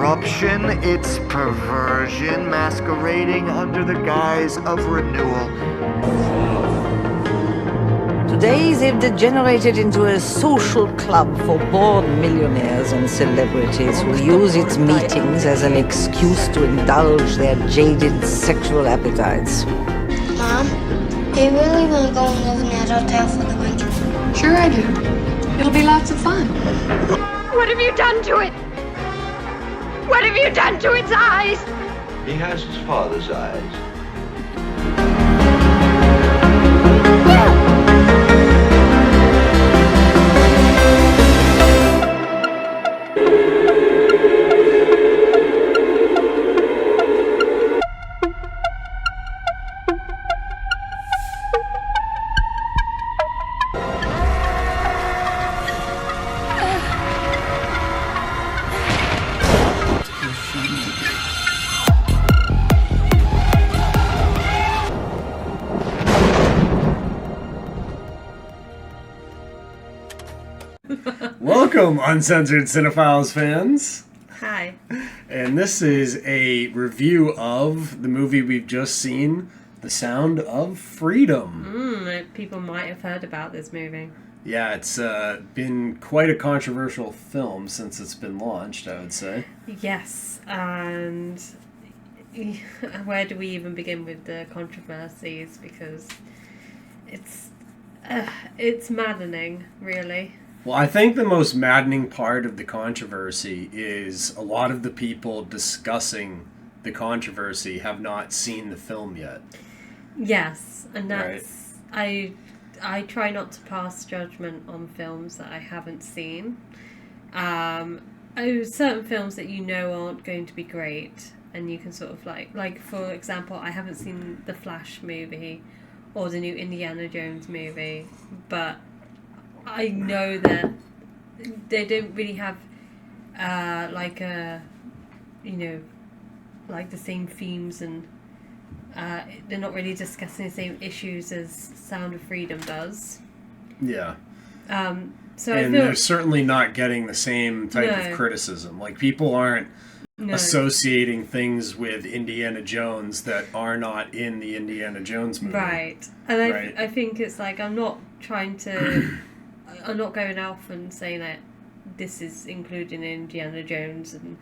corruption, it's perversion masquerading under the guise of renewal. Today they've degenerated into a social club for bored millionaires and celebrities who use its meetings as an excuse to indulge their jaded sexual appetites. Mom, do you really want to go and live in that hotel for the winter? Sure I do. It'll be lots of fun. What have you done to it? What have you done to its eyes? He has his father's eyes. Welcome, Uncensored Cinefiles fans. Hi. And this is a review of the movie we've just seen, The Sound of Freedom. People might have heard about this movie. Yeah, it's been quite a controversial film since it's been launched, I would say. Yes, and where do we even begin with the controversies? Because it's maddening, really. Well, I think the most maddening part of the controversy is a lot of the people discussing the controversy have not seen the film yet. Yes, and that's... Right. I try not to pass judgment on films that I haven't seen. Certain films that you know aren't going to be great, and you can sort of like for example, I haven't seen the Flash movie or the new Indiana Jones movie, but I know that they don't really have like the same themes, and they're not really discussing the same issues as Sound of Freedom does. Yeah. So and they're certainly not getting the same type of criticism. Like, people aren't associating things with Indiana Jones that are not in the Indiana Jones movie. Right. And I think it's like, I'm not going off and saying that this is included in Indiana Jones and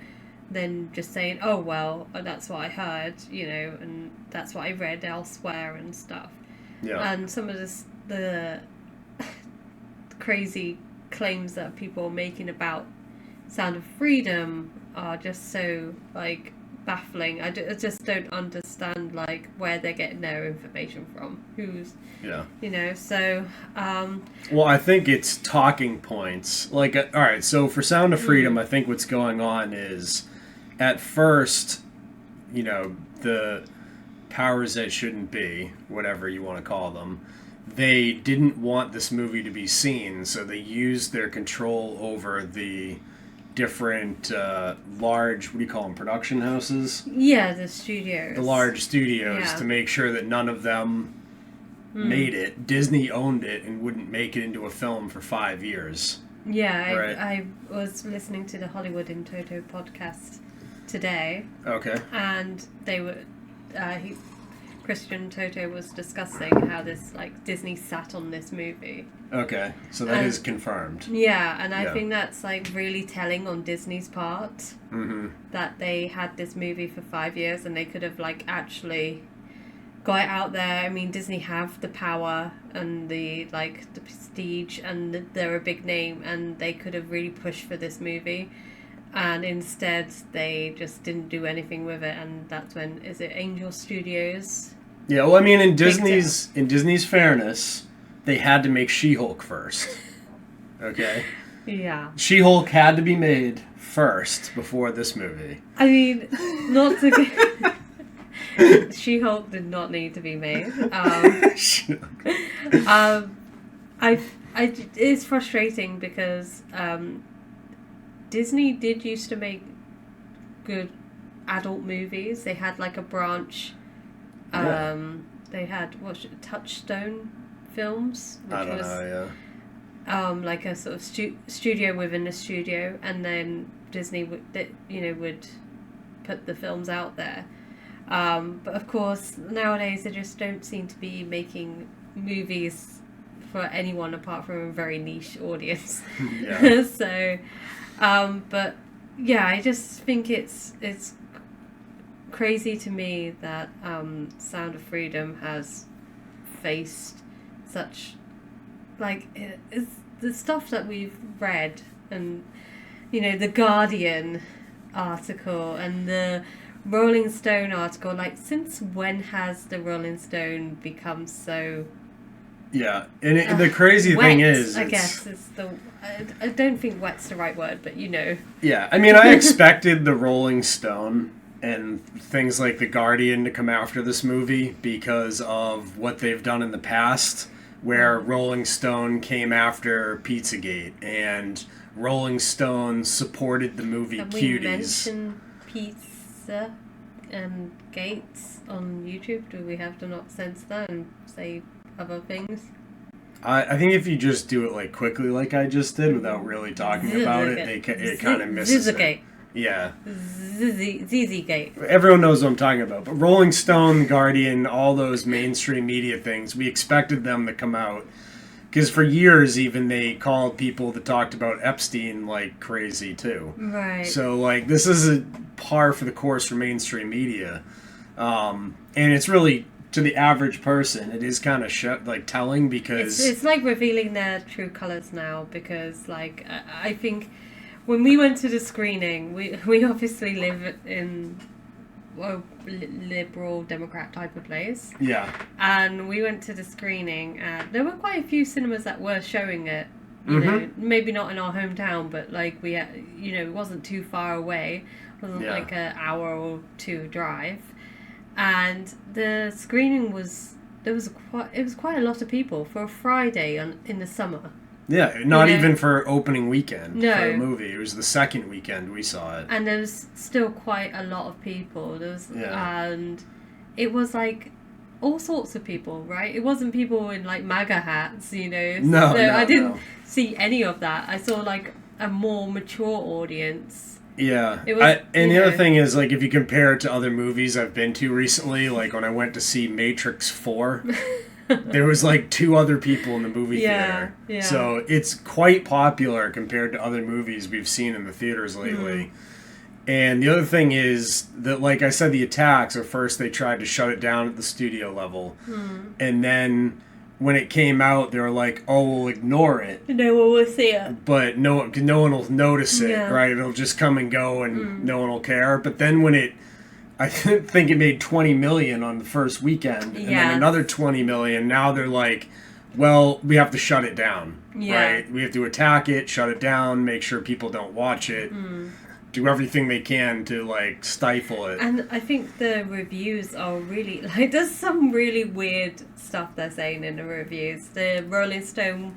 then just saying, oh, well, that's what I heard, and that's what I read elsewhere and stuff. Yeah. And some of the crazy claims that people are making about Sound of Freedom are just so, baffling. I just don't understand, where they're getting their information from. So... well, I think it's talking points. All right, so for Sound of Freedom, I think what's going on is, at first, the powers that shouldn't be, whatever you want to call them, they didn't want this movie to be seen, so they used their control over the different large, what do you call them, production houses? Yeah, the studios. The large studios, to make sure that none of them made it. Disney owned it and wouldn't make it into a film for 5 years. Yeah, right. I was listening to the Hollywood in Toto podcast today. Okay. And they were... Christian Toto was discussing how this, Disney sat on this movie. Okay, so that is confirmed. Yeah, and I think that's, really telling on Disney's part. Mm-hmm. That they had this movie for 5 years and they could have, actually got it out there. I mean, Disney have the power and the prestige, and they're a big name, and they could have really pushed for this movie. And instead, they just didn't do anything with it, and that's when, is it Angel Studios? Yeah, well, I mean, in Disney's fairness, they had to make She-Hulk first. Okay? Yeah. She-Hulk had to be made first before this movie. I mean, not to get... She-Hulk did not need to be made. It's frustrating because Disney did used to make good adult movies. They had a branch. They had Touchstone Films, which was know, like a sort of studio within a studio, and then Disney would put the films out there. But of course, nowadays they just don't seem to be making movies for anyone apart from a very niche audience. Yeah. So, but yeah, I just think it's crazy to me that Sound of Freedom has faced such, like, it's the stuff that we've read, and the Guardian article and the Rolling Stone article. Like, since when has the Rolling Stone become so? Yeah, and the crazy wet, thing is, I guess it's the. I don't think wet's the right word, but Yeah, I mean, I expected the Rolling Stone and things like the Guardian to come after this movie because of what they've done in the past, where Rolling Stone came after Pizzagate and Rolling Stone supported the movie Have Cuties. we mentioned Pizza and Gates on YouTube? Do we have to not censor that and say other things? I think if you just do it like quickly, like I just did, without really talking about it, it kind of misses it. Yeah. ZZ-Gate. Everyone knows what I'm talking about. But Rolling Stone, Guardian, all those mainstream media things, we expected them to come out. Because for years, even, they called people that talked about Epstein like crazy, too. Right. So, like, this is a par for the course for mainstream media. And it's really, to the average person, it is kind of telling because... It's like revealing their true colours now, because, like, I think... When we went to the screening, we obviously live in a liberal Democrat type of place. Yeah. And we went to the screening, and there were quite a few cinemas that were showing it. You know, maybe not in our hometown, but like we had, it wasn't too far away. It wasn't like an hour or two drive. And the screening it was quite a lot of people for a Friday in the summer. Yeah, not even for opening weekend for a movie. It was the second weekend we saw it. And there was still quite a lot of people. And it was like all sorts of people, right? It wasn't people in like MAGA hats, No, I didn't see any of that. I saw like a more mature audience. Yeah. It was, and the other thing is, like, if you compare it to other movies I've been to recently, like when I went to see Matrix 4... there was like 2 other people in the movie theater. Yeah. So it's quite popular compared to other movies we've seen in the theaters lately. And the other thing is that, like I said, the attacks, at first they tried to shut it down at the studio level. And then when it came out, they were like, oh, we'll ignore it. No one will see it. But no one will notice it, right? It'll just come and go and no one will care. But then when I think it made $20 million on the first weekend, and then another $20 million. Now they're like, well, we have to shut it down, right? We have to attack it, shut it down, make sure people don't watch it, do everything they can to like stifle it. And I think the reviews are really like there's some really weird stuff they're saying in the reviews. The Rolling Stone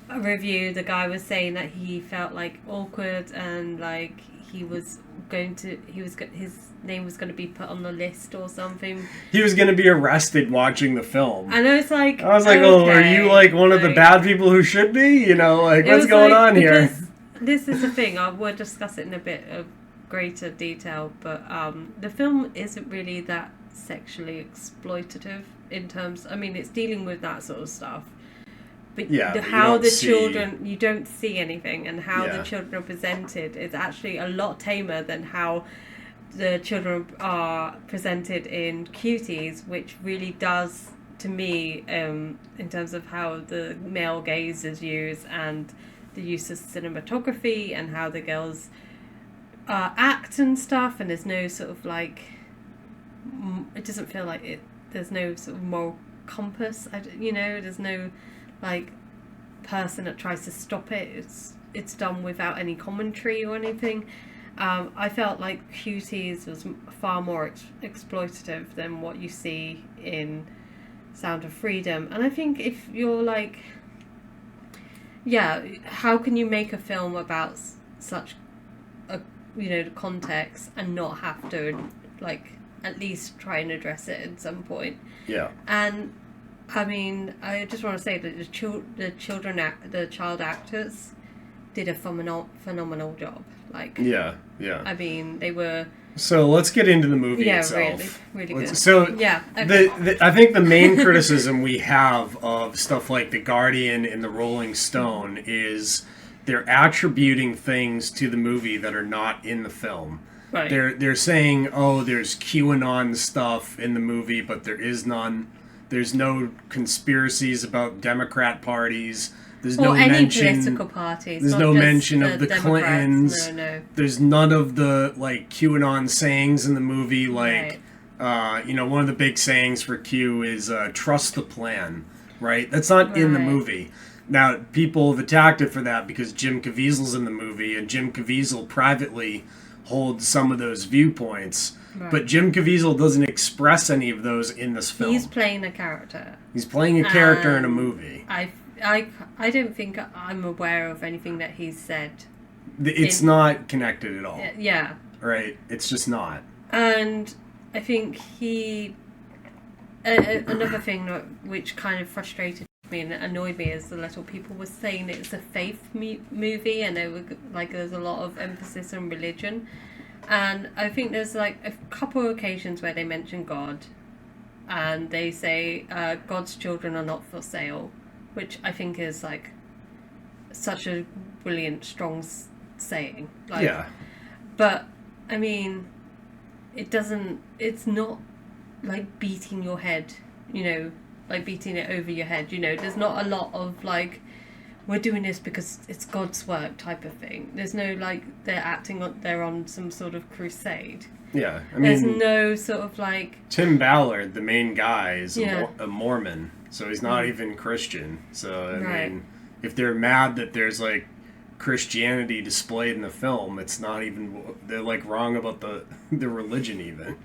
review, the guy was saying that he felt like awkward and like his name was going to be put on the list or something. He was going to be arrested watching the film. And I was like, oh, are you like one of the bad people who should be? What's going on here? This is the thing. We'll discuss it in a bit of greater detail, but the film isn't really that sexually exploitative in terms... I mean, it's dealing with that sort of stuff. But how the children, you don't see anything, and how the children are presented is actually a lot tamer than how the children are presented in Cuties, which really does, to me, in terms of how the male gaze is used and the use of cinematography and how the girls act and stuff, and there's no sort of like, it doesn't feel like it. There's no sort of moral compass. There's no like person that tries to stop it. It's done without any commentary or anything. I felt like Cuties was far more exploitative than what you see in Sound of Freedom. And I think if you're like, how can you make a film about such a context and not have to like at least try and address it at some point? Yeah. And I mean, I just want to say that the child actors did a phenomenal job. Like, yeah. I mean, they were. So let's get into the movie itself. Yeah, really good. So yeah, okay. I think the main criticism we have of stuff like The Guardian and The Rolling Stone is they're attributing things to the movie that are not in the film. Right. They're saying, oh, there's QAnon stuff in the movie, but there is none. There's no conspiracies about Democrat parties. There's no any mention, political parties. There's not no just mention of the Democrats. Clintons. No. There's none of the like QAnon sayings in the movie. Like, one of the big sayings for Q is "trust the plan." Right? That's not in the movie. Now, people have attacked it for that because Jim Caviezel's in the movie, and Jim Caviezel privately holds some of those viewpoints. Right. But Jim Caviezel doesn't express any of those in this film. He's playing a character. He's playing a character in a movie. I don't think I'm aware of anything that he's said. It's not connected at all. Yeah. Right. It's just not. And I think another thing which kind of frustrated me and annoyed me is the little people were saying it's a faith movie, and there's a lot of emphasis on religion. And I think there's like a couple of occasions where they mention God, and they say God's children are not for sale, which I think is like such a brilliant, strong saying. Like, yeah. But I mean, it's not like beating your head, like beating it over your head. There's not a lot of like, we're doing this because it's God's work type of thing. There's no like they're on some sort of crusade. Yeah, I mean, there's no sort of like Tim Ballard, the main guy, is a Mormon, so he's not even Christian. So I mean, if they're mad that there's like Christianity displayed in the film, it's not even, they're like wrong about the religion even.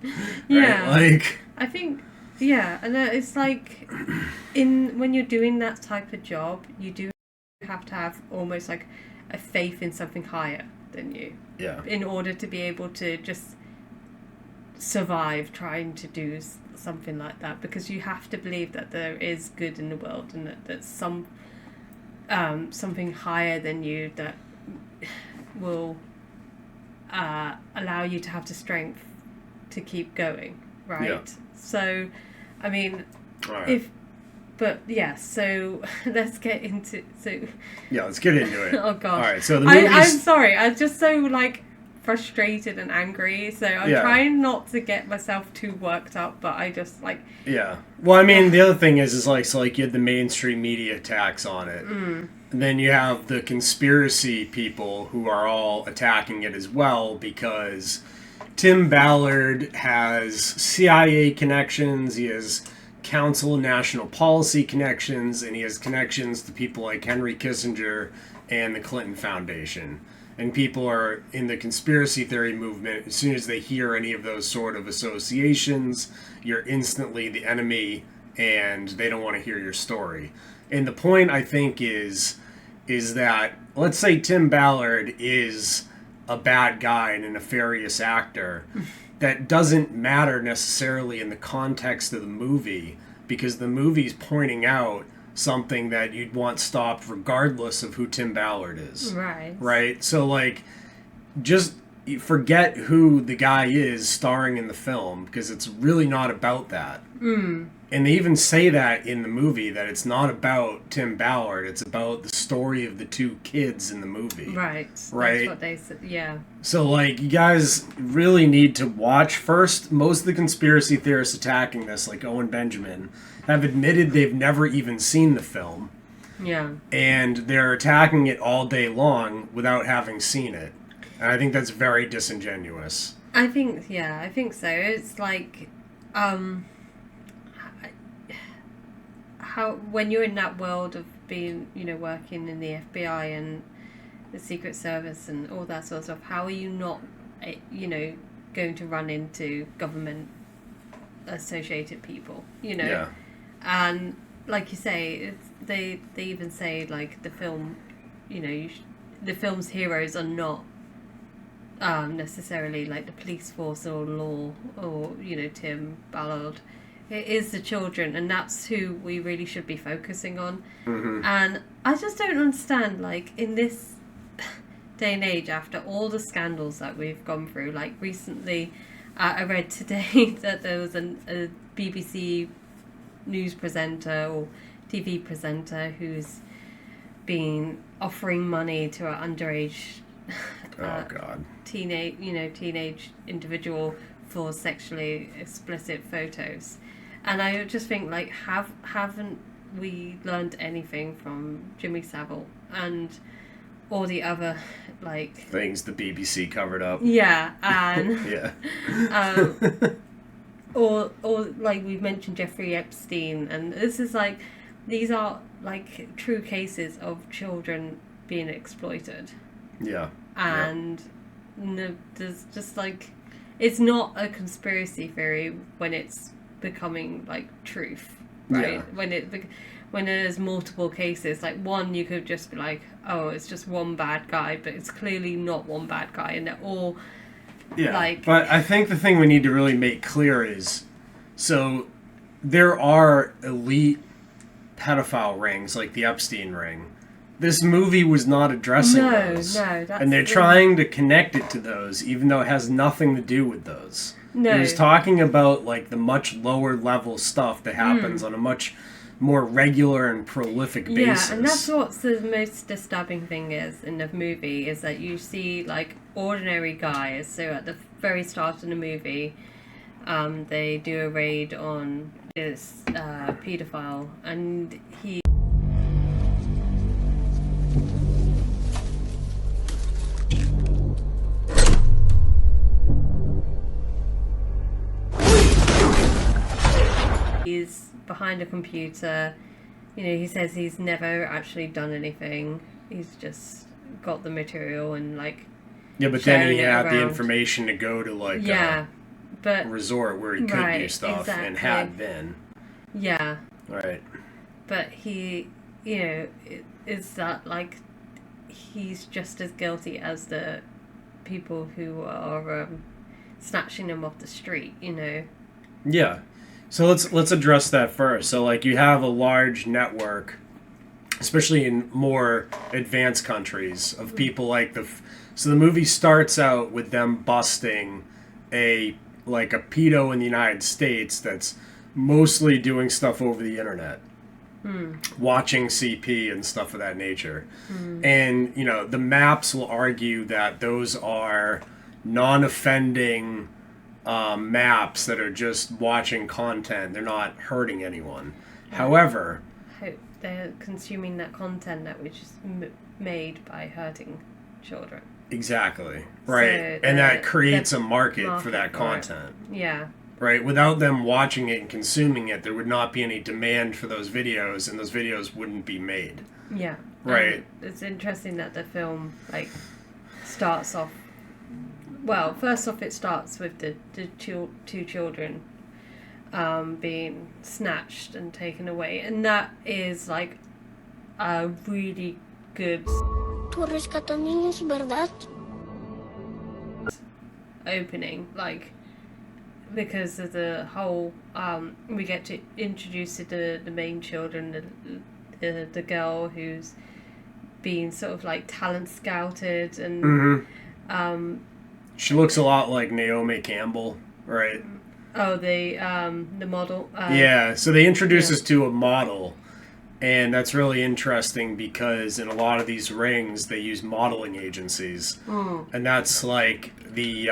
Yeah, right? Like I think. Yeah, and it's like when you're doing that type of job, you do have to have almost like a faith in something higher than you. Yeah. In order to be able to just survive trying to do something like that, because you have to believe that there is good in the world, and that there's something higher than you that will allow you to have the strength to keep going, right? Yeah. So, I mean, right. So let's get into let's get into it. Oh gosh. All right, so the movie's... I'm sorry, I'm just so like frustrated and angry, so I'm trying not to get myself too worked up, but I just like... Yeah. Well, I mean, the other thing is like you had the mainstream media attacks on it. And then you have the conspiracy people who are all attacking it as well, because Tim Ballard has CIA connections, he has Council of National Policy connections, and he has connections to people like Henry Kissinger and the Clinton Foundation. And people are in the conspiracy theory movement, as soon as they hear any of those sort of associations, you're instantly the enemy and they don't want to hear your story. And the point, I think, is that, let's say Tim Ballard is a bad guy and a nefarious actor. That doesn't matter necessarily in the context of the movie, because the movie's pointing out something that you'd want stopped regardless of who Tim Ballard is. Right. Right? So, like, just forget who the guy is starring in the film, because it's really not about that. And they even say that in the movie, that it's not about Tim Ballard, it's about the story of the two kids in the movie. Right. Right? That's what they said, yeah. So, like, you guys really need to watch. First, most of the conspiracy theorists attacking this, like Owen Benjamin, have admitted they've never even seen the film. Yeah. And they're attacking it all day long without having seen it. And I think that's very disingenuous. I think so. It's like, how when you're in that world of being, working in the FBI and the Secret Service and all that sort of stuff, how are you not, going to run into government associated people, Yeah. And like you say, they even say like the film, the film's heroes are not necessarily like the police force or law or Tim Ballard. It is the children, and that's who we really should be focusing on. And I just don't understand, like, in this day and age, after all the scandals that we've gone through, like recently, I read today that there was a BBC news presenter or TV presenter who's been offering money to an underage teenage individual for sexually explicit photos. And I just think, like, haven't we learned anything from Jimmy Savile and all the other, like, things the BBC covered up? Yeah, and yeah. or like we've mentioned Jeffrey Epstein, and this is like, these are like true cases of children being exploited. Yeah. And there's just like, it's not a conspiracy theory when it's becoming like truth, right? Yeah. When there's multiple cases, like one, you could just be like, oh, it's just one bad guy, but it's clearly not one bad guy, and they're all like. But I think the thing we need to really make clear is, so there are elite pedophile rings like the Epstein ring. This movie was not addressing those. No, that's, and they're trying to connect it to those, even though it has nothing to do with those. No. It was talking about like the much lower level stuff that happens on a much more regular and prolific basis. Yeah, and that's what's the most disturbing thing is in the movie, is that you see like ordinary guys. So at the very start of the movie, they do a raid on this paedophile, and he's behind a computer. You know, he says he's never actually done anything. He's just got the material and like. Yeah, but then he had the information to go to like a resort where he could do stuff and had been. Yeah. Right. But he, you know, is that like he's just as guilty as the people who are snatching him off the street, you know. Yeah. So let's address that first. So like you have a large network, especially in more advanced countries, of people like so the movie starts out with them busting a pedo in the United States that's mostly doing stuff over the internet, watching CP and stuff of that nature. And you know, the maps will argue that those are non-offending maps that are just watching content. They're not hurting anyone. However, they're consuming that content that was just made by hurting children. Exactly. Right. So and that creates a market for that content. Yeah. Right. Without them watching it and consuming it, there would not be any demand for those videos, and those videos wouldn't be made. Yeah. Right. And it's interesting that the film like starts off. Well, first off, it starts with the two children being snatched and taken away, and that is like a really good opening, like, because of the whole we get to introduce to the main children, the girl who's being sort of like talent scouted, and she looks a lot like Naomi Campbell, right? Oh, the model. Yeah, so they introduce us to a model, and that's really interesting because in a lot of these rings they use modeling agencies, and that's like the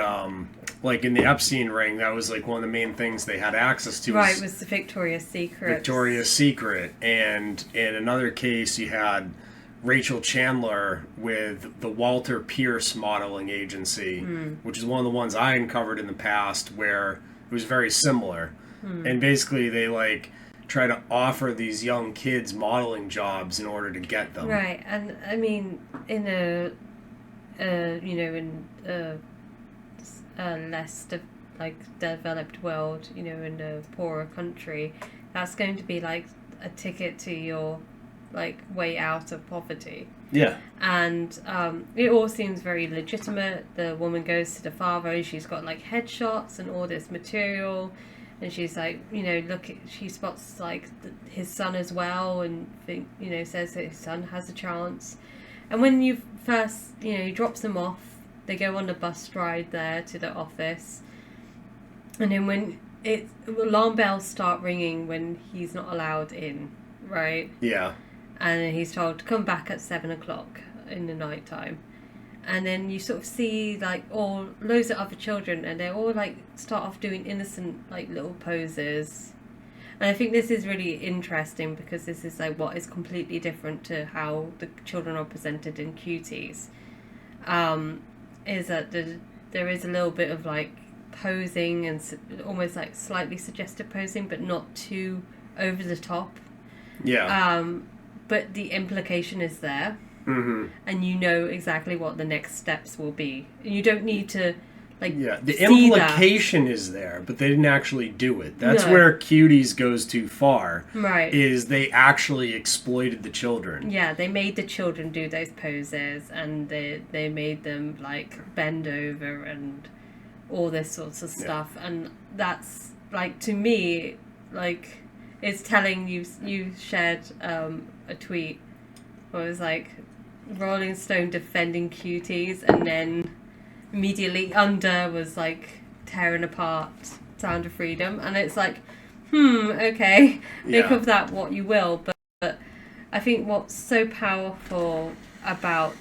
like in the Epstein ring, that was like one of the main things they had access to. Right, was the Victoria's Secret. Victoria's Secret, and in another case you had Rachel Chandler with the Walter Pierce modeling agency, which is one of the ones I uncovered in the past where it was very similar. And basically they like try to offer these young kids modeling jobs in order to get them. Right, and I mean in a less developed world, you know, in a poorer country, that's going to be like a ticket to your like way out of poverty. Yeah. And it all seems very legitimate. The woman goes to the father, she's got like headshots and all this material, and she's like, you know, she spots like his son as well, and says that his son has a chance, And when you first, he drops them off, they go on a bus ride there to the office. And then when alarm bells start ringing when he's not allowed in, right? Yeah. And then he's told to come back at 7 o'clock in the night time. And then you sort of see like all loads of other children, and they all like start off doing innocent like little poses. And I think this is really interesting because this is like what is completely different to how the children are presented in Cuties. Is that there is a little bit of like posing and almost like slightly suggestive posing, but not too over the top. Yeah. But the implication is there. Mm-hmm. And you know exactly what the next steps will be. You don't need to the implication is there, but they didn't actually do it. That's where Cuties goes too far. Right. Is they actually exploited the children. Yeah, they made the children do those poses, and they made them like bend over and all this sorts of stuff. And that's like, to me, like, it's telling. You shared a tweet where it was like Rolling Stone defending Cuties, and then immediately under was like tearing apart Sound of Freedom, and it's like, okay, make of that what you will. But I think what's so powerful about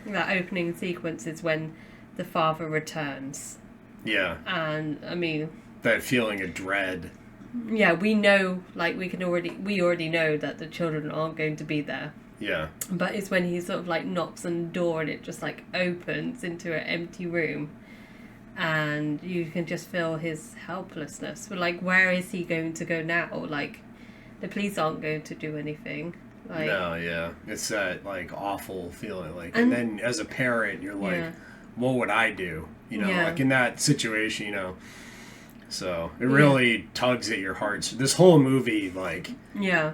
that opening sequence is when the father returns. Yeah. And I mean, that feeling of dread. Yeah, we know, like we already know that the children aren't going to be there. Yeah. But it's when he sort of like knocks on the door and it just like opens into an empty room, and you can just feel his helplessness. But like, where is he going to go now? Like, the police aren't going to do anything. Like, no, yeah. It's that like awful feeling. Like, and then as a parent, you're like, what would I do? Like in that situation, So it really tugs at your hearts. This whole movie, like,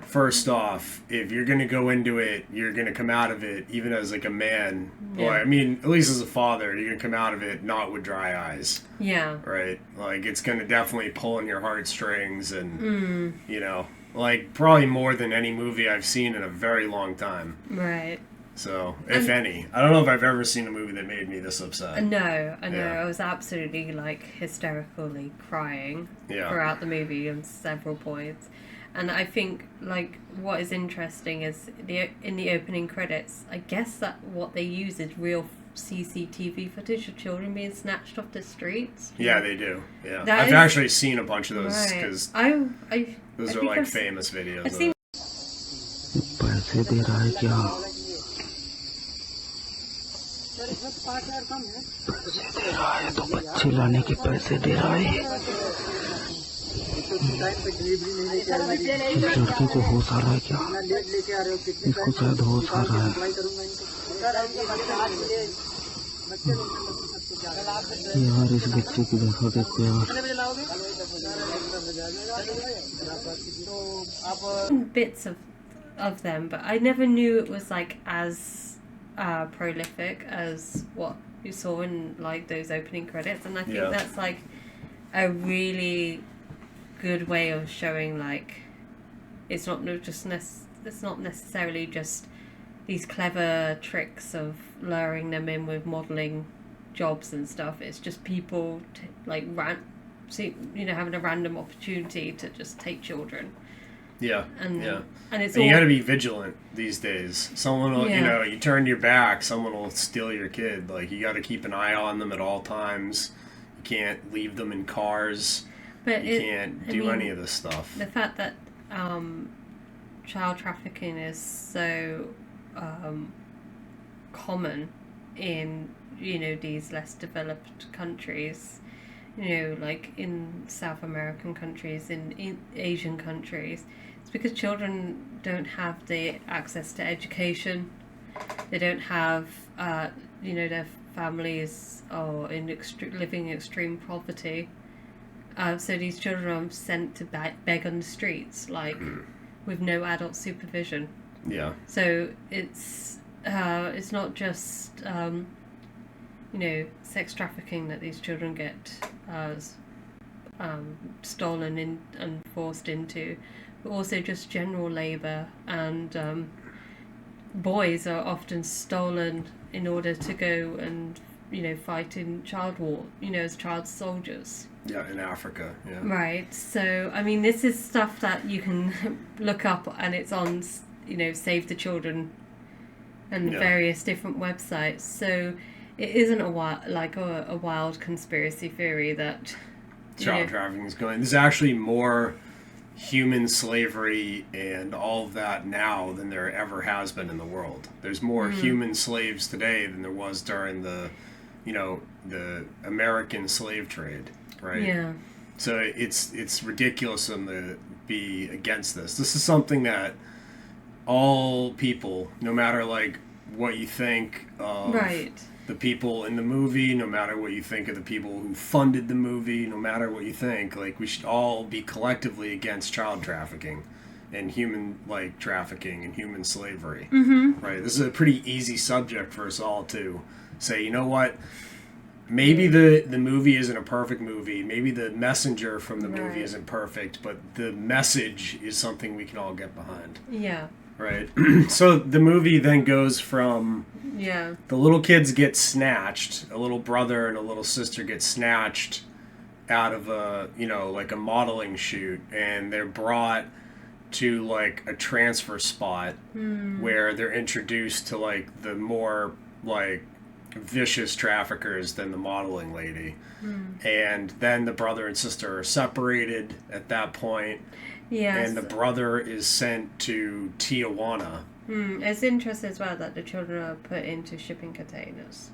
first off, if you're going to go into it, you're going to come out of it, even as like a man, or I mean, at least as a father, you're going to come out of it not with dry eyes. Yeah. Right? Like, it's going to definitely pull on your heartstrings and, like, probably more than any movie I've seen in a very long time. Right. So, if any. I don't know if I've ever seen a movie that made me this upset. No, I know. Yeah. I was absolutely, like, hysterically crying throughout the movie on several points. And I think, like, what is interesting is in the opening credits, I guess that what they use is real CCTV footage of children being snatched off the streets. Yeah, they do. Yeah. I've actually seen a bunch of those because those are, like, famous videos. I've seen... पैसे दे रहा है तो बच्चे लाने के पैसे दे रहा है। लड़के को होश आ रहा है क्या? इसको शायद होश आ रहा है। यार इस बच्चे की देखो यार। Bits of them, but I never knew it was like as prolific as what you saw in like those opening credits, and I think that's like a really good way of showing like it's not necessarily just these clever tricks of luring them in with modeling jobs and stuff. It's just people having a random opportunity to just take children. Yeah, and it's and you got to be vigilant these days. Someone will, you turn your back, someone will steal your kid. Like, you got to keep an eye on them at all times. You can't leave them in cars. But you can't do any of this stuff. The fact that child trafficking is so common in these less developed countries, like in South American countries, in Asian countries. It's because children don't have the access to education. They don't have, their families are living in extreme poverty. So these children are sent to beg on the streets, like, with no adult supervision. Yeah. So it's not just, sex trafficking that these children get stolen and forced into, but also just general labour and boys are often stolen in order to go and, fight in child war, as child soldiers. Yeah, in Africa, yeah. Right, so, I mean, this is stuff that you can look up, and it's on, Save the Children and various different websites. So it isn't a wild conspiracy theory that child trafficking is going. There's actually more human slavery and all of that now than there ever has been in the world. There's more human slaves today than there was during the American slave trade, right? Yeah. So it's ridiculous of them to be against this. This is something that all people, no matter what you think of the people in the movie, no matter what you think of the people who funded the movie, no matter what you think, we should all be collectively against child trafficking and human trafficking and human slavery. Mm-hmm. Right? This is a pretty easy subject for us all to say, you know what? Maybe the movie isn't a perfect movie. Maybe the messenger from the movie isn't perfect, but the message is something we can all get behind. Yeah. Right. So the movie then goes from the little kids get snatched, a little brother and a little sister get snatched out of a modeling shoot, and they're brought to a transfer spot where they're introduced to the more vicious traffickers than the modeling lady. And then the brother and sister are separated at that point. Yes. And the brother is sent to Tijuana. It's interesting as well that the children are put into shipping containers.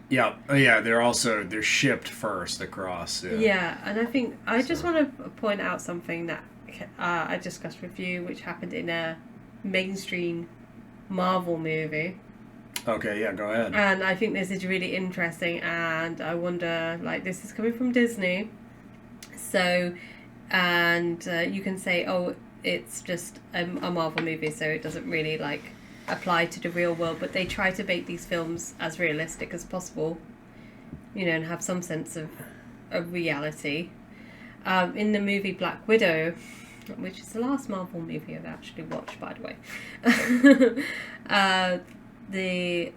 Yeah. Yeah, they're shipped first across. Yeah, and I think I just want to point out something that I discussed with you, which happened in a mainstream Marvel movie. Okay, yeah, go ahead. And I think this is really interesting, and I wonder, this is coming from Disney, so, and you can say, oh, it's just a Marvel movie, so it doesn't really, apply to the real world, but they try to make these films as realistic as possible, and have some sense of reality. In the movie Black Widow, which is the last Marvel movie I've actually watched, by the way, the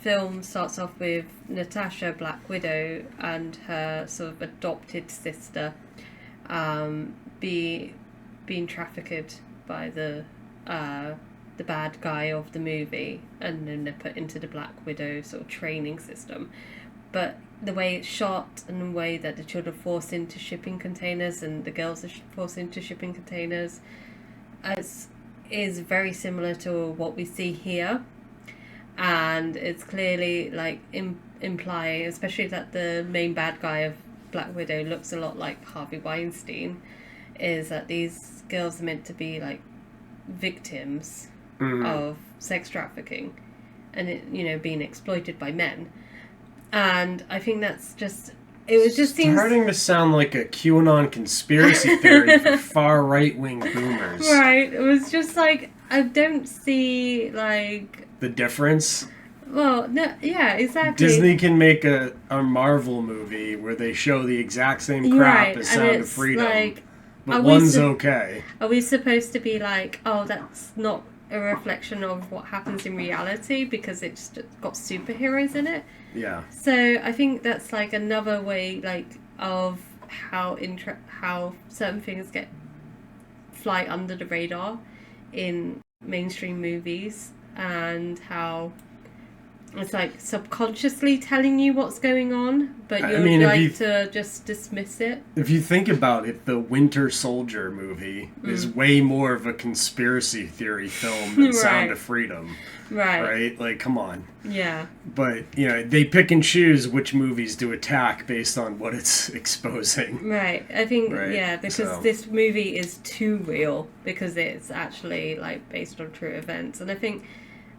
film starts off with Natasha, Black Widow, and her sort of adopted sister being trafficked by the bad guy of the movie, and then they're put into the Black Widow sort of training system. But the way it's shot and the way that the children are forced into shipping containers and the girls are forced into shipping containers is very similar to what we see here. And it's clearly implying, especially that the main bad guy of Black Widow looks a lot like Harvey Weinstein, is that these girls are meant to be victims of sex trafficking and being exploited by men. And I think that's just seems starting to sound like a QAnon conspiracy theory for far right-wing boomers. Right. It was just I don't see the difference. Well, no, yeah, exactly. Disney can make a Marvel movie where they show the exact same crap as Sound of Freedom, but one's okay. Are we supposed to be oh, that's not a reflection of what happens in reality because it's just got superheroes in it? Yeah. So I think that's another way of how certain things fly under the radar in mainstream movies, and how it's subconsciously telling you what's going on, but you'd to just dismiss it. If you think about it, the Winter Soldier movie is way more of a conspiracy theory film than Sound of Freedom. Right. Come on. Yeah. But, they pick and choose which movies to attack based on what it's exposing. Right. I think, because this movie is too real, because it's actually, based on true events. And I think,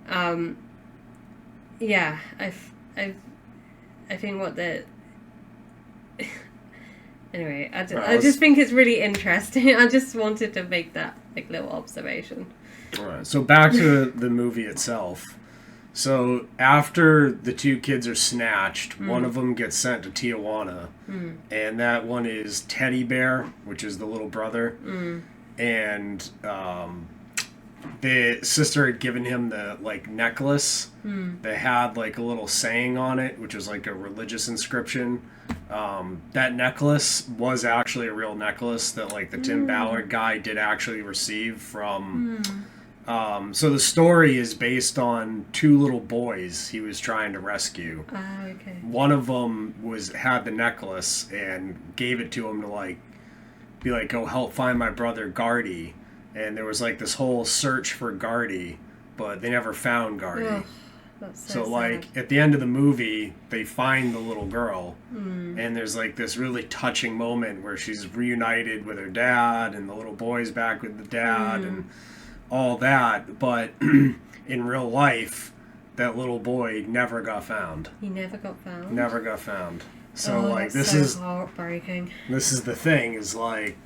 I think what the... Anyway, I just think it's really interesting. I just wanted to make that little observation. All right, so back to the movie itself. So after the two kids are snatched, one of them gets sent to Tijuana, and that one is Teddy Bear, which is the little brother, and the sister had given him the like necklace that had like a little saying on it, which was like a religious inscription. That necklace was actually a real necklace that like the Tim Ballard guy did actually receive from. So the story is based on two little boys he was trying to rescue. Okay. One of them had the necklace and gave it to him to like be like, go help find my brother Gardy. And there was like this whole search for Gardy, but they never found Gardy. Ugh, that's so sad. like at the end of the movie, they find the little girl, and there's like this really touching moment where she's reunited with her dad, and the little boy's back with the dad, and all that. But in real life, that little boy never got found. He never got found. Never got found. So like this so is heartbreaking. This is the thing is like.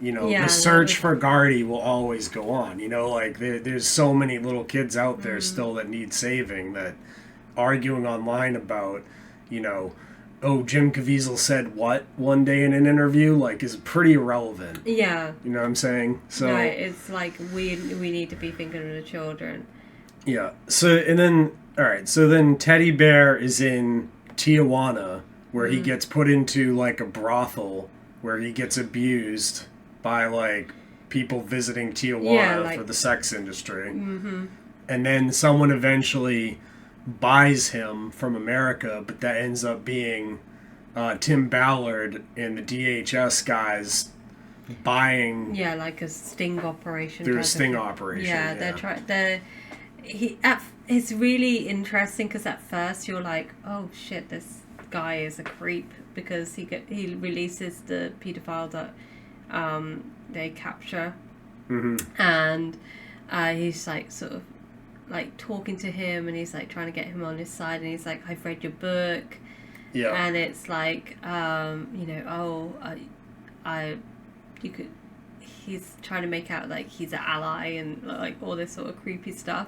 You know, Yeah, the search for Gardy will always go on. You know, like there's so many little kids out there still that need saving, that arguing online about, you know, oh, Jim Caviezel said what one day in an interview, like, is pretty irrelevant. Yeah. You know what I'm saying? So no, it's like we need to be thinking of the children. Yeah. So and then all right. So then Teddy Bear is in Tijuana, where he gets put into like a brothel where he gets abused by like people visiting Tijuana for the sex industry. And then someone eventually buys him from America, but that ends up being Tim Ballard and the DHS guys buying like a sting operation. Through a sting operation. Yeah. It's really interesting because at first you're like, oh shit, this guy is a creep, because he releases the pedophile that they capture, and he's like sort of like talking to him, and he's like trying to get him on his side, and he's like, I've read your book, and it's like he's trying to make out like he's an ally and like all this sort of creepy stuff,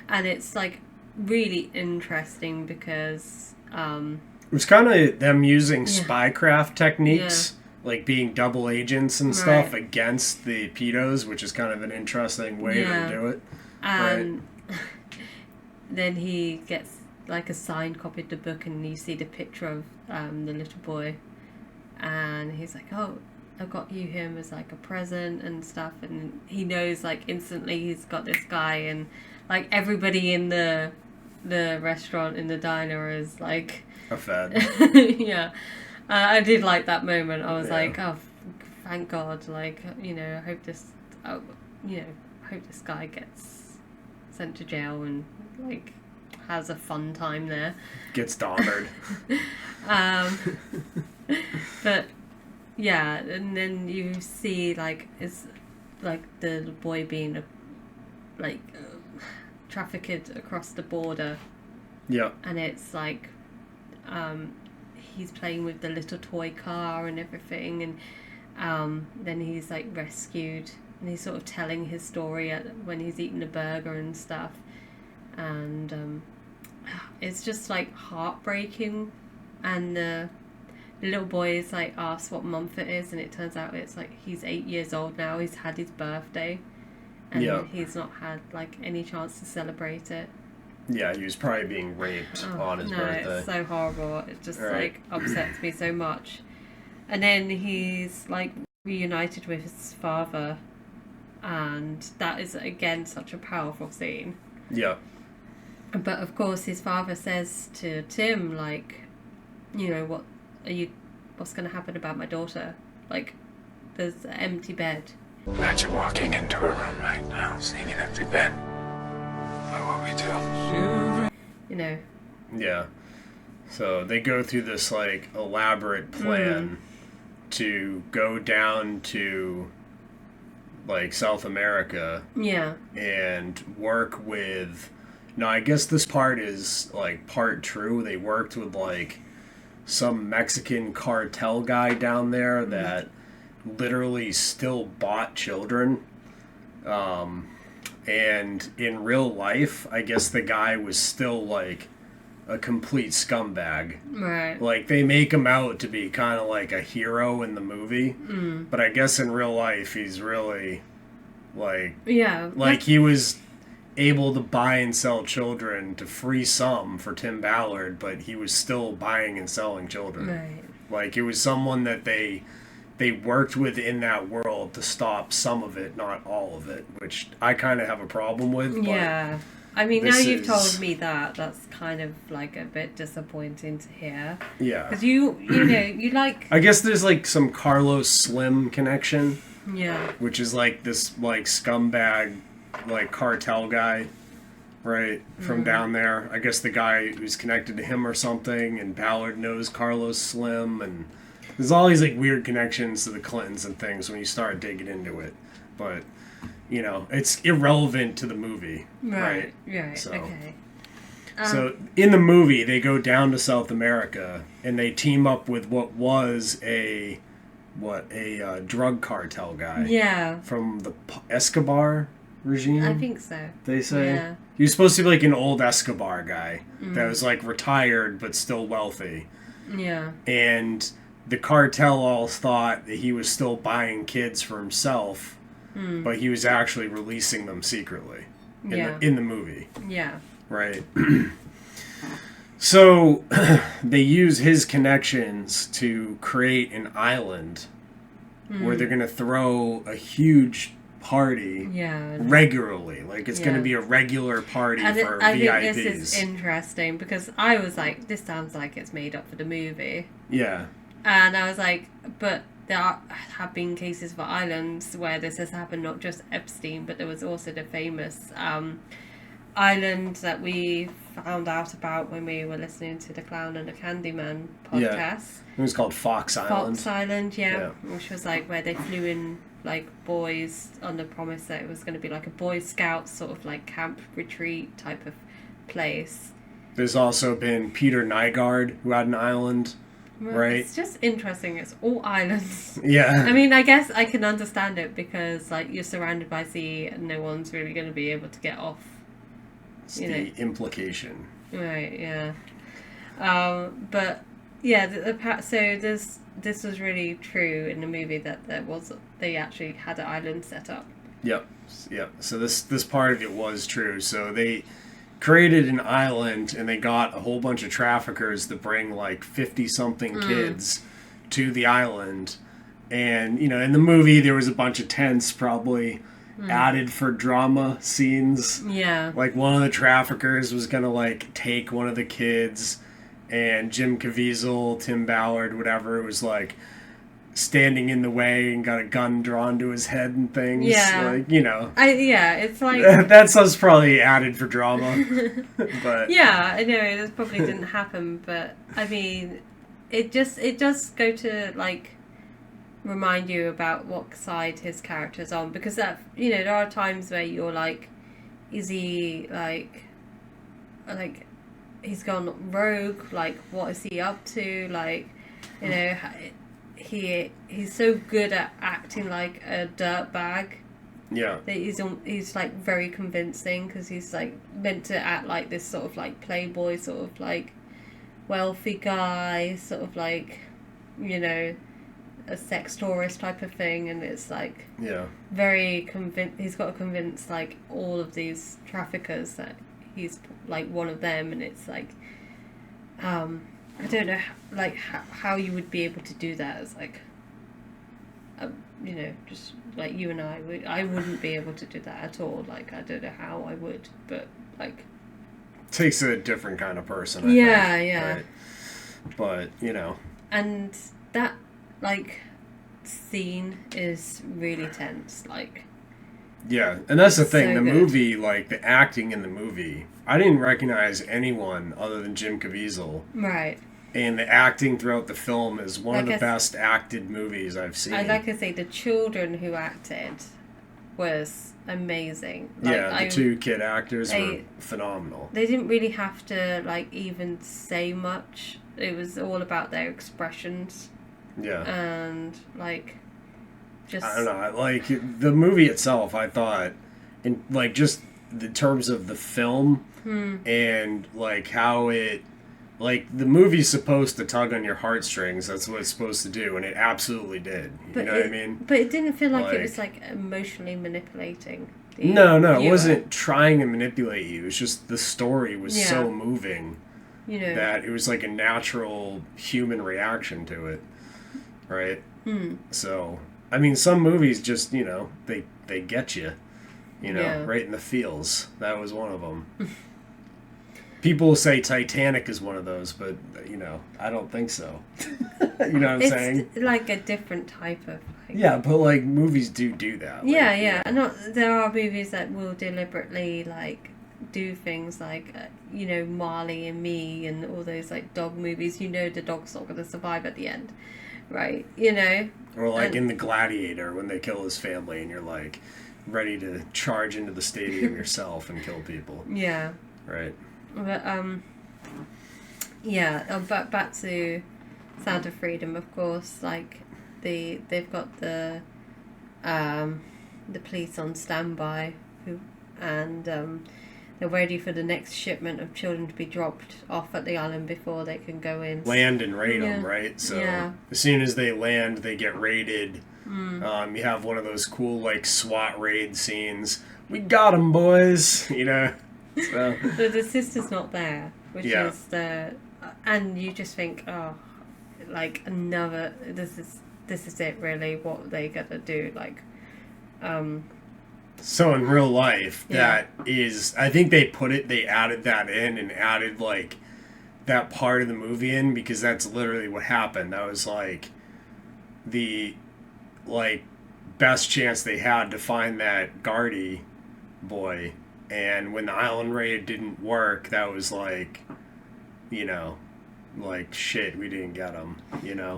and it's like really interesting because it was kind of them using spycraft techniques, like being double agents and stuff against the pedos, which is kind of an interesting way to do it. And then he gets like a signed copy of the book, and you see the picture of the little boy, and he's like, oh, I got you him as like a present and stuff, and he knows like instantly he's got this guy, and like everybody in the restaurant, in the diner, is like a fed. I did like that moment. I was like, oh, thank God, like, you know, I hope this guy gets sent to jail and like has a fun time there, gets donnered. But yeah, and then you see like it's like the boy being trafficked across the border. Yeah. And it's like he's playing with the little toy car and everything, and then he's like rescued, and he's sort of telling his story when he's eating a burger and stuff, and it's just like heartbreaking. And the little boy is like asked what month it is, and it turns out it's like he's 8 years old now. He's had his birthday, and he's not had like any chance to celebrate it. Yeah, he was probably being raped on his birthday. It's so horrible. It just like upsets me so much. And then he's like reunited with his father, and that is again such a powerful scene. Yeah. But of course his father says to Tim, like, you know, what's going to happen about my daughter? Like, there's an empty bed. Imagine walking into a room right now, seeing an empty bed. What we do, you know. Yeah. So they go through this like elaborate plan to go down to like South America. Yeah. And work with. Now I guess this part is like part true. They worked with like some Mexican cartel guy down there that literally still bought children. And in real life, I guess the guy was still like a complete scumbag. Right. Like they make him out to be kind of like a hero in the movie, but I guess in real life he's really Like he was able to buy and sell children to free some for Tim Ballard, but he was still buying and selling children. Right. Like, it was someone that they worked with in that world to stop some of it, not all of it, which I kind of have a problem with. But yeah. I mean, now you've told me that, that's kind of, like, a bit disappointing to hear. Yeah. Because you know, you like... I guess there's, like, some Carlos Slim connection. Yeah. Which is, like, this, like, scumbag, like, cartel guy, right, from down there. I guess the guy who's connected to him or something, and Ballard knows Carlos Slim, and there's all these, like, weird connections to the Clintons and things when you start digging into it. But... you know, it's irrelevant to the movie, right? Right. So, okay. So in the movie, they go down to South America and they team up with what was a drug cartel guy. Yeah. From the Escobar regime. I think so. They say. Yeah. He was supposed to be like an old Escobar guy that was like retired but still wealthy. Yeah. And the cartel all thought that he was still buying kids for himself. But he was actually releasing them secretly in the movie. Yeah. Right. So they use his connections to create an island where they're going to throw a huge party regularly. Like, it's going to be a regular party for VIPs. I think this is interesting because I was like, this sounds like it's made up for the movie. Yeah. And I was like, but... there have been cases for islands where this has happened, not just Epstein, but there was also the famous island that we found out about when we were listening to the Clown and the Candyman podcast. Yeah. It was called Fox Island. Fox Island, yeah. Which was like where they flew in like boys on the promise that it was going to be like a Boy Scout sort of like camp retreat type of place. There's also been Peter Nygaard, who had an island. Well, right. It's just interesting. It's all islands. Yeah. I mean, I guess I can understand it because, like, you're surrounded by sea and no one's really going to be able to get off. It's the implication. Right. Yeah. But yeah. So this was really true in the movie that they actually had an island set up. Yep. So this part of it was true. So they created an island and they got a whole bunch of traffickers to bring like 50-something kids to the island. And, you know, in the movie there was a bunch of tents probably added for drama scenes. Yeah. Like one of the traffickers was going to like take one of the kids and Jim Caviezel, Tim Ballard, whatever, was like standing in the way and got a gun drawn to his head and things. Yeah. Like, you know. It's like... that stuff's probably added for drama. But yeah, I know, this probably didn't happen, but, I mean, it does go to, like, remind you about what side his character's on, because that, you know, there are times where you're like, is he, like, he's gone rogue, like, what is he up to, like, you know... He's so good at acting like a dirtbag. Yeah. That he's like very convincing because he's like meant to act like this sort of like playboy, sort of like wealthy guy, sort of like, you know, a sex tourist type of thing, and it's like very he's got to convince like all of these traffickers that he's like one of them, and it's like I don't know, like, how you would be able to do that as, like, you know, just, like, you and I wouldn't be able to do that at all. Like, I don't know how I would, but, like... Takes a different kind of person, I think. Yeah. Right? But, you know... And that, like, scene is really tense, like... Yeah, and that's the thing, so the good. movie, like, the acting in the movie, I didn't recognize anyone other than Jim Caviezel. Right. And the acting throughout the film is one of the best acted movies I've seen. I'd like to say the children who acted was amazing. Like, the two kid actors were phenomenal. They didn't really have to, like, even say much. It was all about their expressions. Yeah. And, like... Just... I don't know, like, the movie itself, I thought, in, like, just the terms of the film and, like, how it Like, the movie's supposed to tug on your heartstrings. That's what it's supposed to do, and it absolutely did. You know what I mean? But it didn't feel like it was, like, emotionally manipulating the No, viewer. it wasn't trying to manipulate you. It's just the story was so moving that it was like a natural human reaction to it, right? So, I mean, some movies just, they get you, right in the feels. That was one of them. People say Titanic is one of those, but, I don't think so. You know what I'm saying? It's like a different type of... Yeah, but, like, movies do that. Like, Yeah. There are movies that will deliberately, like, do things like, Marley and Me and all those, like, dog movies. The dog's not going to survive at the end, right? Or, like, in The Gladiator, when they kill his family and you're, like, ready to charge into the stadium yourself and kill people. Yeah. Right. But, but back to Sound of Freedom, of course, like, they've got the police on standby and they're ready for the next shipment of children to be dropped off at the island before they can go in. Land and raid them, right? So as soon as they land, they get raided. You have one of those cool, like, SWAT raid scenes. We got them, boys! So. The sister's not there, which is the... And you just think, oh, like, another... This is it, really, what they got to do, like... So in real life, that is... I think they added that in and added, like, that part of the movie in, because that's literally what happened. That was, like, the, like, best chance they had to find that Gardy boy. And when the island raid didn't work, that was like, like, shit, we didn't get him,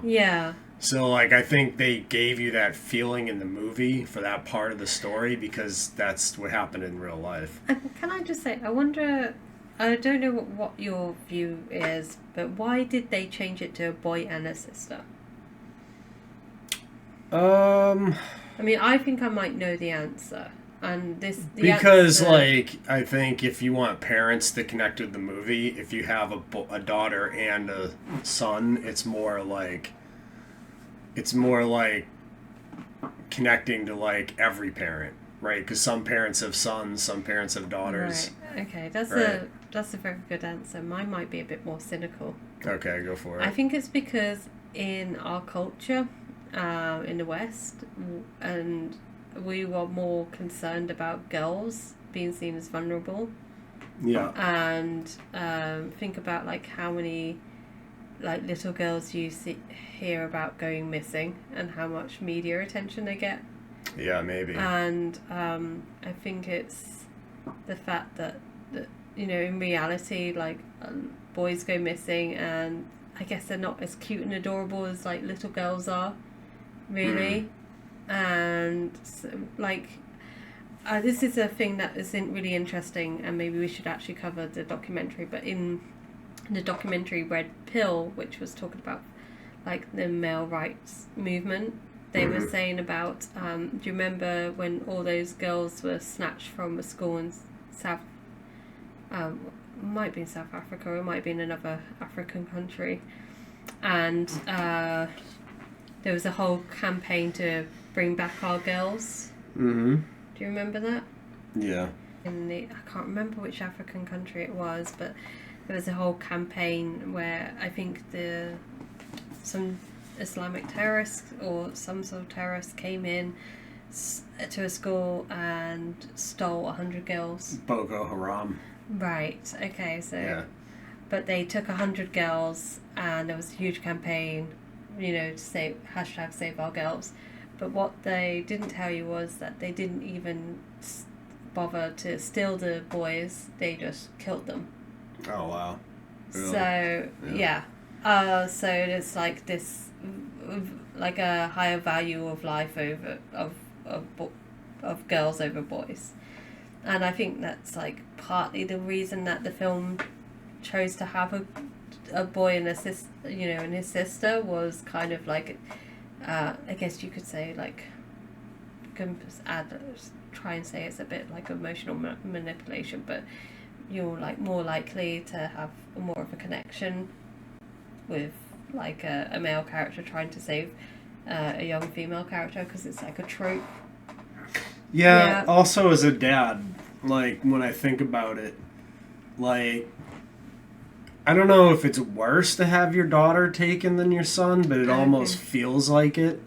Yeah. So, like, I think they gave you that feeling in the movie for that part of the story because that's what happened in real life. Can I just say, I wonder, I don't know what your view is, but why did they change it to a boy and a sister? I mean, I think I might know the answer. And because like, I think if you want parents to connect with the movie, if you have a daughter and a son, it's more like connecting to, like, every parent, right? Because some parents have sons, some parents have daughters. Right. Okay, that's a very good answer. Mine might be a bit more cynical. Okay, go for it. I think it's because in our culture, in the West, and we were more concerned about girls being seen as vulnerable. Yeah. And think about, like, how many, like, little girls you hear about going missing and how much media attention they get. Yeah, maybe. And I think it's the fact that in reality, like, boys go missing and I guess they're not as cute and adorable as, like, little girls are, really. And so, like, this is a thing that isn't really interesting, and maybe we should actually cover the documentary. But in the documentary Red Pill, which was talking about, like, the male rights movement, they were saying about, do you remember when all those girls were snatched from a school in might be in South Africa, or it might be in another African country, and there was a whole campaign to bring back our girls. Do you remember that? Yeah. I can't remember which African country it was, but there was a whole campaign where I think some Islamic terrorists or some sort of terrorists came in to a school and stole 100 girls. Boko Haram. Right. Okay. So, yeah. But they took 100 girls, and there was a huge campaign, to say #Save Our Girls. But what they didn't tell you was that they didn't even bother to steal the boys; they just killed them. Oh wow! Really? So yeah. So it's like this, like a higher value of life of girls over boys, and I think that's, like, partly the reason that the film chose to have a boy and and his sister was kind of like, I guess you could say, like, try and say it's a bit like emotional manipulation, but you're like more likely to have more of a connection with like a male character trying to save a young female character, because it's like a trope. Yeah, also as a dad, like, when I think about it, like, I don't know if it's worse to have your daughter taken than your son, but it almost feels like it,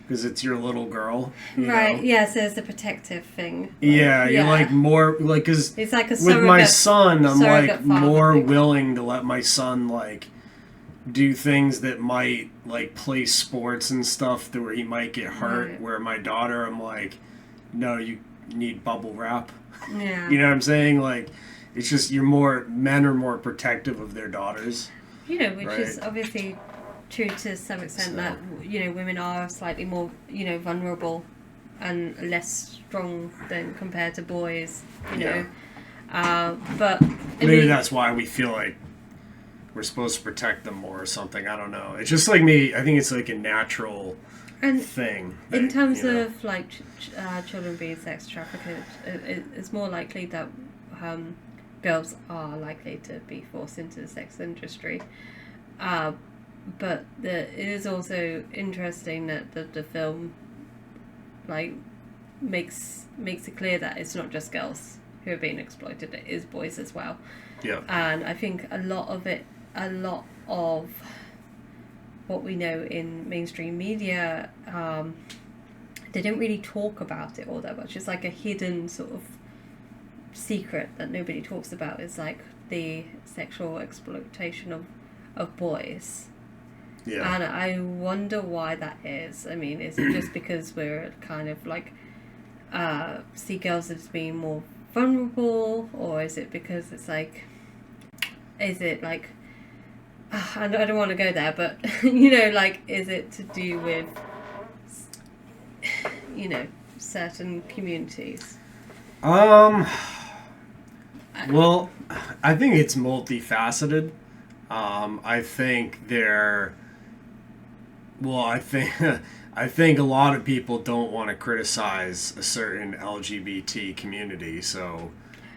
because it's your little girl. Right, know? yeah, so it's a protective thing. Like, you're like more, like, because it's like a with my son, I'm like more thing. willing to let my son, like, do things that might, like, play sports and stuff where he might get hurt, Right. where my daughter, I'm like, no, you need bubble wrap. Yeah. You know what I'm saying? Like, it's just men are more protective of their daughters. You know, which right? is obviously true to some extent, that, you know, women are slightly more, you know, vulnerable and less strong than compared to boys, you know. But maybe that's why we feel like we're supposed to protect them more or something. I don't know. It's just like me. I think it's like a natural thing. In terms of like children being sex trafficked, it's more likely that girls are likely to be forced into the sex industry. But it is also interesting that the film like makes it clear that it's not just girls who are being exploited; it is boys as well. Yeah. And I think a lot of what we know in mainstream media, they don't really talk about it all that much. It's like a hidden sort of secret that nobody talks about. Is like the sexual exploitation of boys. Yeah. And I wonder why that is. I mean, is it just because we're kind of like see girls as being more vulnerable, or is it because it's like, is it like, I don't want to go there, but you know, like, is it to do with, you know, certain communities? Well, I think it's multifaceted. I think I think a lot of people don't want to criticize a certain LGBT community, so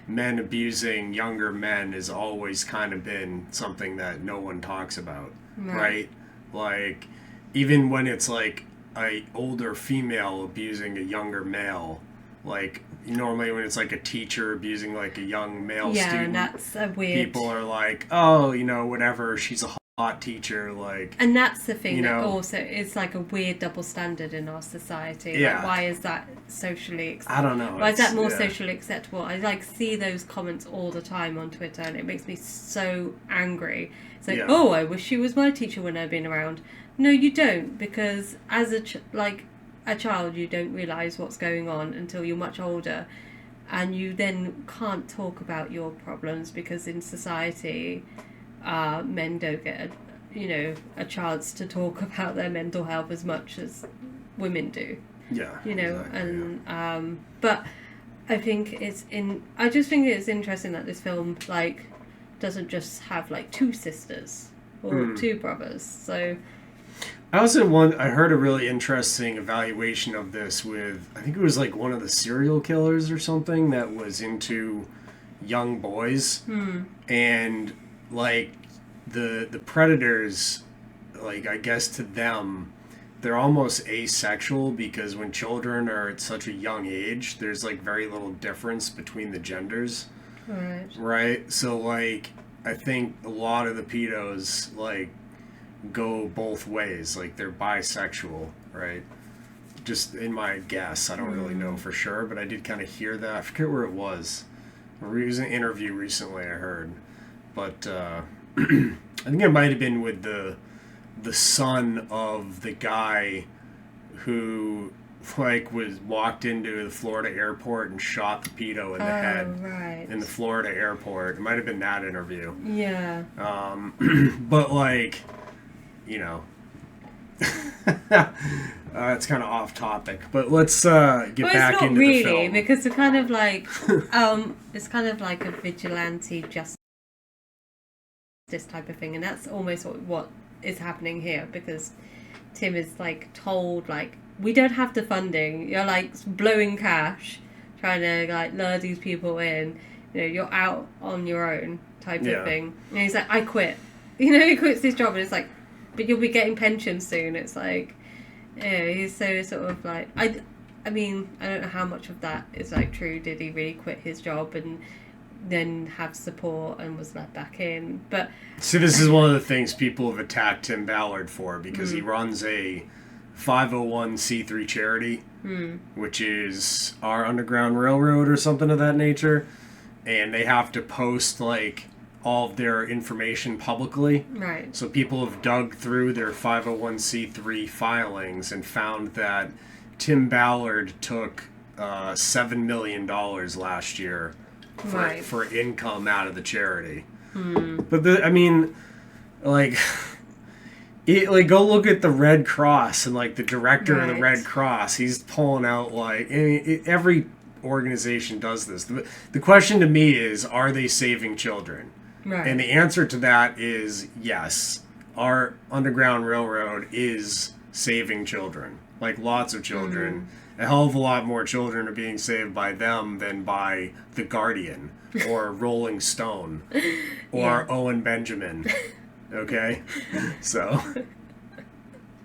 men abusing younger men has always kind of been something that no one talks about, right? Like, even when it's like a older female abusing a younger male, like normally when it's like a teacher abusing like a young male student, and that's a weird. People are like, oh, you know, whatever, she's a hot teacher, like. And that's the thing, you that know, also is like a weird double standard in our society. Yeah. Like, why is that socially? I don't know. Why is that more socially acceptable? I like see those comments all the time on Twitter, and it makes me so angry. It's like, oh, I wish she was my teacher when I've been around. No, you don't, because as a child, you don't realise what's going on until you're much older, and you then can't talk about your problems because in society, men don't get a chance to talk about their mental health as much as women do. Yeah. You know, exactly, and but I think I just think it's interesting that this film like doesn't just have like two sisters or two brothers. So I heard a really interesting evaluation of this with, I think it was like one of the serial killers or something that was into young boys. And like the predators, like, I guess to them, they're almost asexual, because when children are at such a young age, there's like very little difference between the genders. Right? So like, I think a lot of the pedos like go both ways, like they're bisexual, right? Just in my guess, I don't really know for sure, but I did kind of hear that. I forget where it was. It was an interview recently, I heard, but I think it might have been with the son of the guy who like walked into the Florida airport and shot the pedo in the head in the Florida airport. It might have been that interview. Yeah. But like, you know, it's kind of off topic, but let's get back into the film. Really, because it's kind of like it's kind of like a vigilante justice type of thing, and that's almost what is happening here, because Tim is like told, like, we don't have the funding, you're like blowing cash trying to like lure these people in, you're out on your own type of thing. And he's like, I quit. He quits his job, and it's like, but you'll be getting pensions soon. It's like, he's so sort of like, I mean, I don't know how much of that is like true. Did he really quit his job and then have support and was let back in? But see, this is one of the things people have attacked Tim Ballard for, because he runs a 501c3 charity, which is our Underground Railroad or something of that nature, and they have to post like all of their information publicly. Right. So people have dug through their 501c3 filings and found that Tim Ballard took $7 million last year for income out of the charity. But go look at the Red Cross and like the director of the Red Cross. He's pulling out like every organization does this. The question to me is, are they saving children? Right. And the answer to that is yes. Our Underground Railroad is saving children. Like lots of children. A hell of a lot more children are being saved by them than by The Guardian or Rolling Stone or Owen Benjamin. Okay? So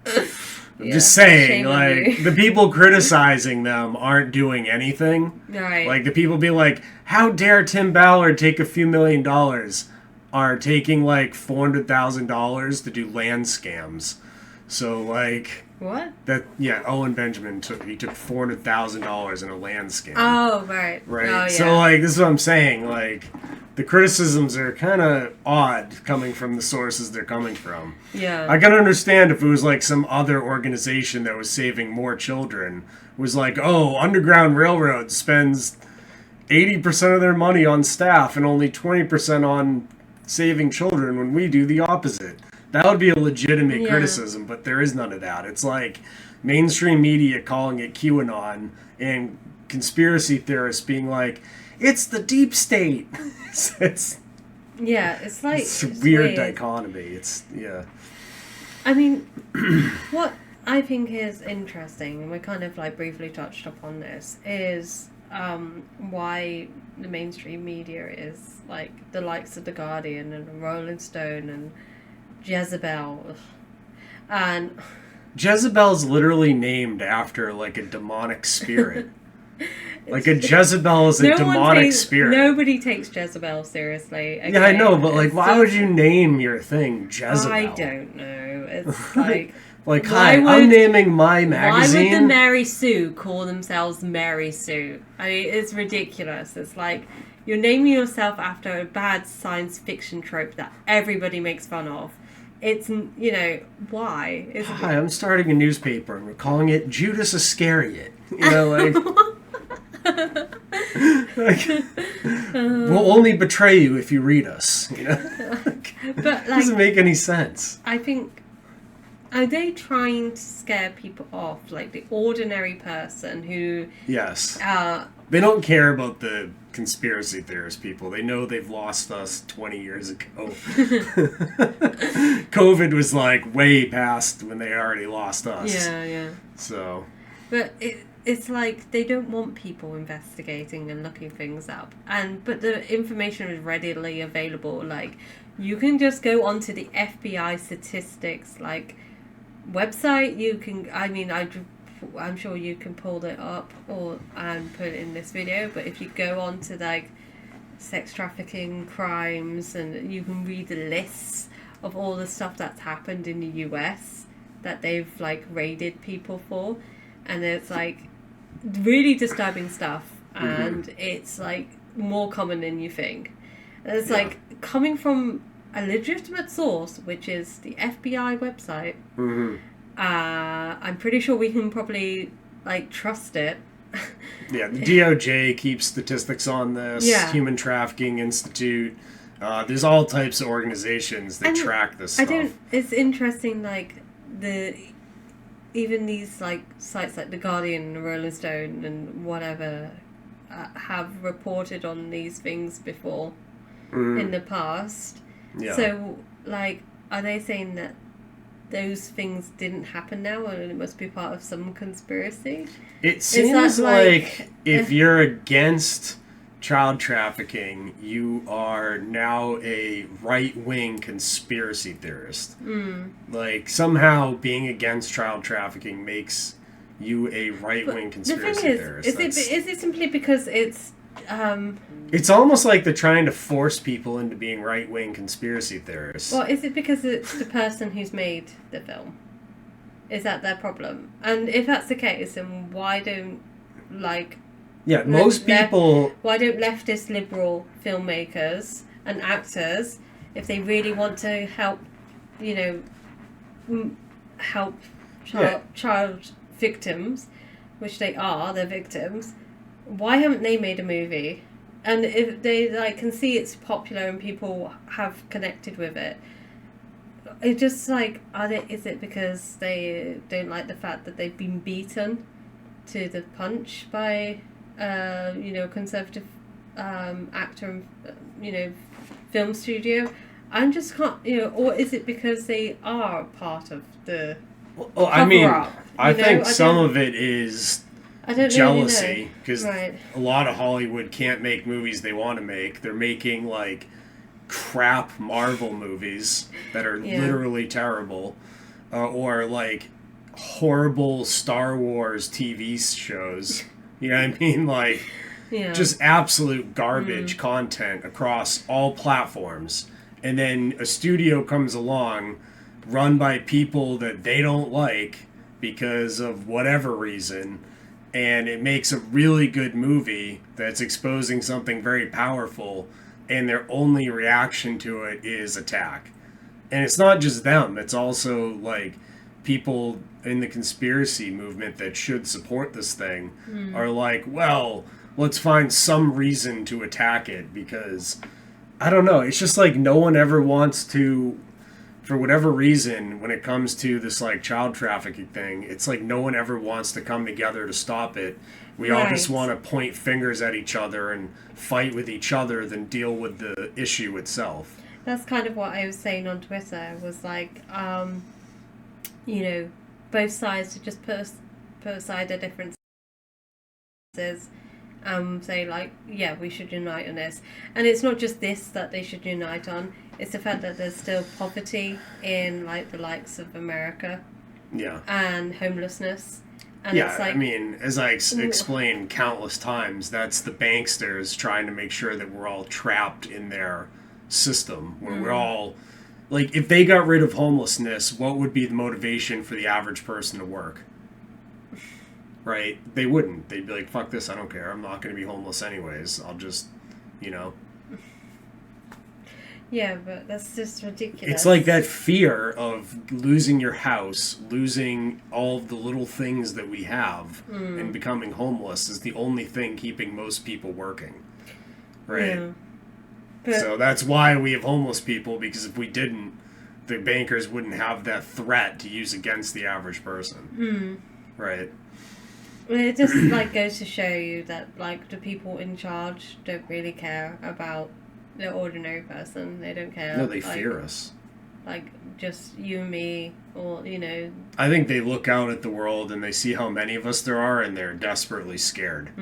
I'm just saying, like, the people criticizing them aren't doing anything. Right. Like, the people being like, how dare Tim Ballard take a few $1 million, are taking, like, $400,000 to do land scams. So, like... What? Owen Benjamin took $400,000 in a land scam. Oh, right. Right. Oh, yeah. So, like, this is what I'm saying. Like, the criticisms are kind of odd coming from the sources they're coming from. Yeah. I can understand if it was, like, some other organization that was saving more children. Was like, oh, Underground Railroad spends 80% of their money on staff and only 20% on saving children when we do the opposite. That would be a legitimate criticism, but there is none of that. It's like mainstream media calling it QAnon and conspiracy theorists being like, it's the deep state. it's like... It's a weird dichotomy. I mean, what I think is interesting, and we kind of like briefly touched upon this, is why the mainstream media is like the likes of The Guardian and Rolling Stone and Jezebel. And Jezebel's literally named after like a demonic spirit. Like a Jezebel is a demonic spirit. Nobody takes Jezebel seriously. Okay? Yeah, I know, but like, why would you name your thing Jezebel? I don't know. It's like... like, hi, I'm naming my magazine. Why would the Mary Sue call themselves Mary Sue? I mean, it's ridiculous. It's like, you're naming yourself after a bad science fiction trope that everybody makes fun of. It's, why? Hi, I'm starting a newspaper and we're calling it Judas Iscariot. We'll only betray you if you read us. But doesn't make any sense. I think, are they trying to scare people off? Like the ordinary person who... Yes. They don't care about the conspiracy theorist people. They know they've lost us 20 years ago. COVID was like way past when they already lost us. Yeah. So... But it's like they don't want people investigating and looking things up. But the information is readily available. Like, you can just go onto the FBI statistics, like, website. You can, I'm sure you can pull it up and put it in this video. But if you go on to, like, sex trafficking crimes, and you can read the lists of all the stuff that's happened in the US that they've, like, raided people for. And it's, like, really disturbing stuff. And it's, like, more common than you think. And it's, like, coming from a legitimate source, which is the FBI website. I'm pretty sure we can probably, like, trust it. Yeah, the DOJ keeps statistics on this. Yeah. Human Trafficking Institute. There's all types of organizations that track this stuff. It's interesting, like, even these like sites like The Guardian and Rolling Stone and whatever have reported on these things before in the past. Yeah. So, like, are they saying that those things didn't happen now and it must be part of some conspiracy? It seems like if you're against child trafficking, you are now a right-wing conspiracy theorist. Like, somehow being against child trafficking makes you a right-wing conspiracy theorist. Is it simply because it's... It's almost like they're trying to force people into being right-wing conspiracy theorists. Well, is it because it's the person who's made the film? Is that their problem? And if that's the case, then why don't, like... Yeah, most people... Why don't leftist liberal filmmakers and actors, if they really want to help, help child victims, which they are, they're victims, why haven't they made a movie? And if they can see it's popular and people have connected with it, it's just is it because they don't like the fact that they've been beaten to the punch by conservative actor and film studio? I just can't, or is it because they are part of the I think some of it is jealousy, because right. a lot of Hollywood can't make movies they want to make. They're making crap Marvel movies that are literally terrible, or horrible Star Wars TV shows. You know what I mean? Just absolute garbage content across all platforms. And then a studio comes along, run by people that they don't like because of whatever reason, and it makes a really good movie that's exposing something very powerful, and their only reaction to it is attack. And it's not just them, it's also people in the conspiracy movement that should support this thing are well, let's find some reason to attack it, because I don't know, it's just no one ever wants to, for whatever reason, when it comes to this child trafficking thing, it's no one ever wants to come together to stop it. We all just want to point fingers at each other and fight with each other than deal with the issue itself. That's kind of what I was saying on Twitter, was both sides to just put aside their differences, say we should unite on this. And it's not just this that they should unite on, it's the fact that there's still poverty in the likes of America. Yeah. And homelessness. And it's as I explained countless times, that's the banksters trying to make sure that we're all trapped in their system, where we're all... if they got rid of homelessness, what would be the motivation for the average person to work? Right? They wouldn't. They'd be fuck this, I don't care. I'm not going to be homeless anyways. I'll just, Yeah, but that's just ridiculous. It's that fear of losing your house, losing all of the little things that we have, and becoming homeless is the only thing keeping most people working. Right? Yeah. So that's why we have homeless people, because if we didn't, the bankers wouldn't have that threat to use against the average person. Right? Well, it just goes to show you that the people in charge don't really care about the ordinary person. They don't care. No, they fear us. Just you and me, or I think they look out at the world and they see how many of us there are, and they're desperately scared.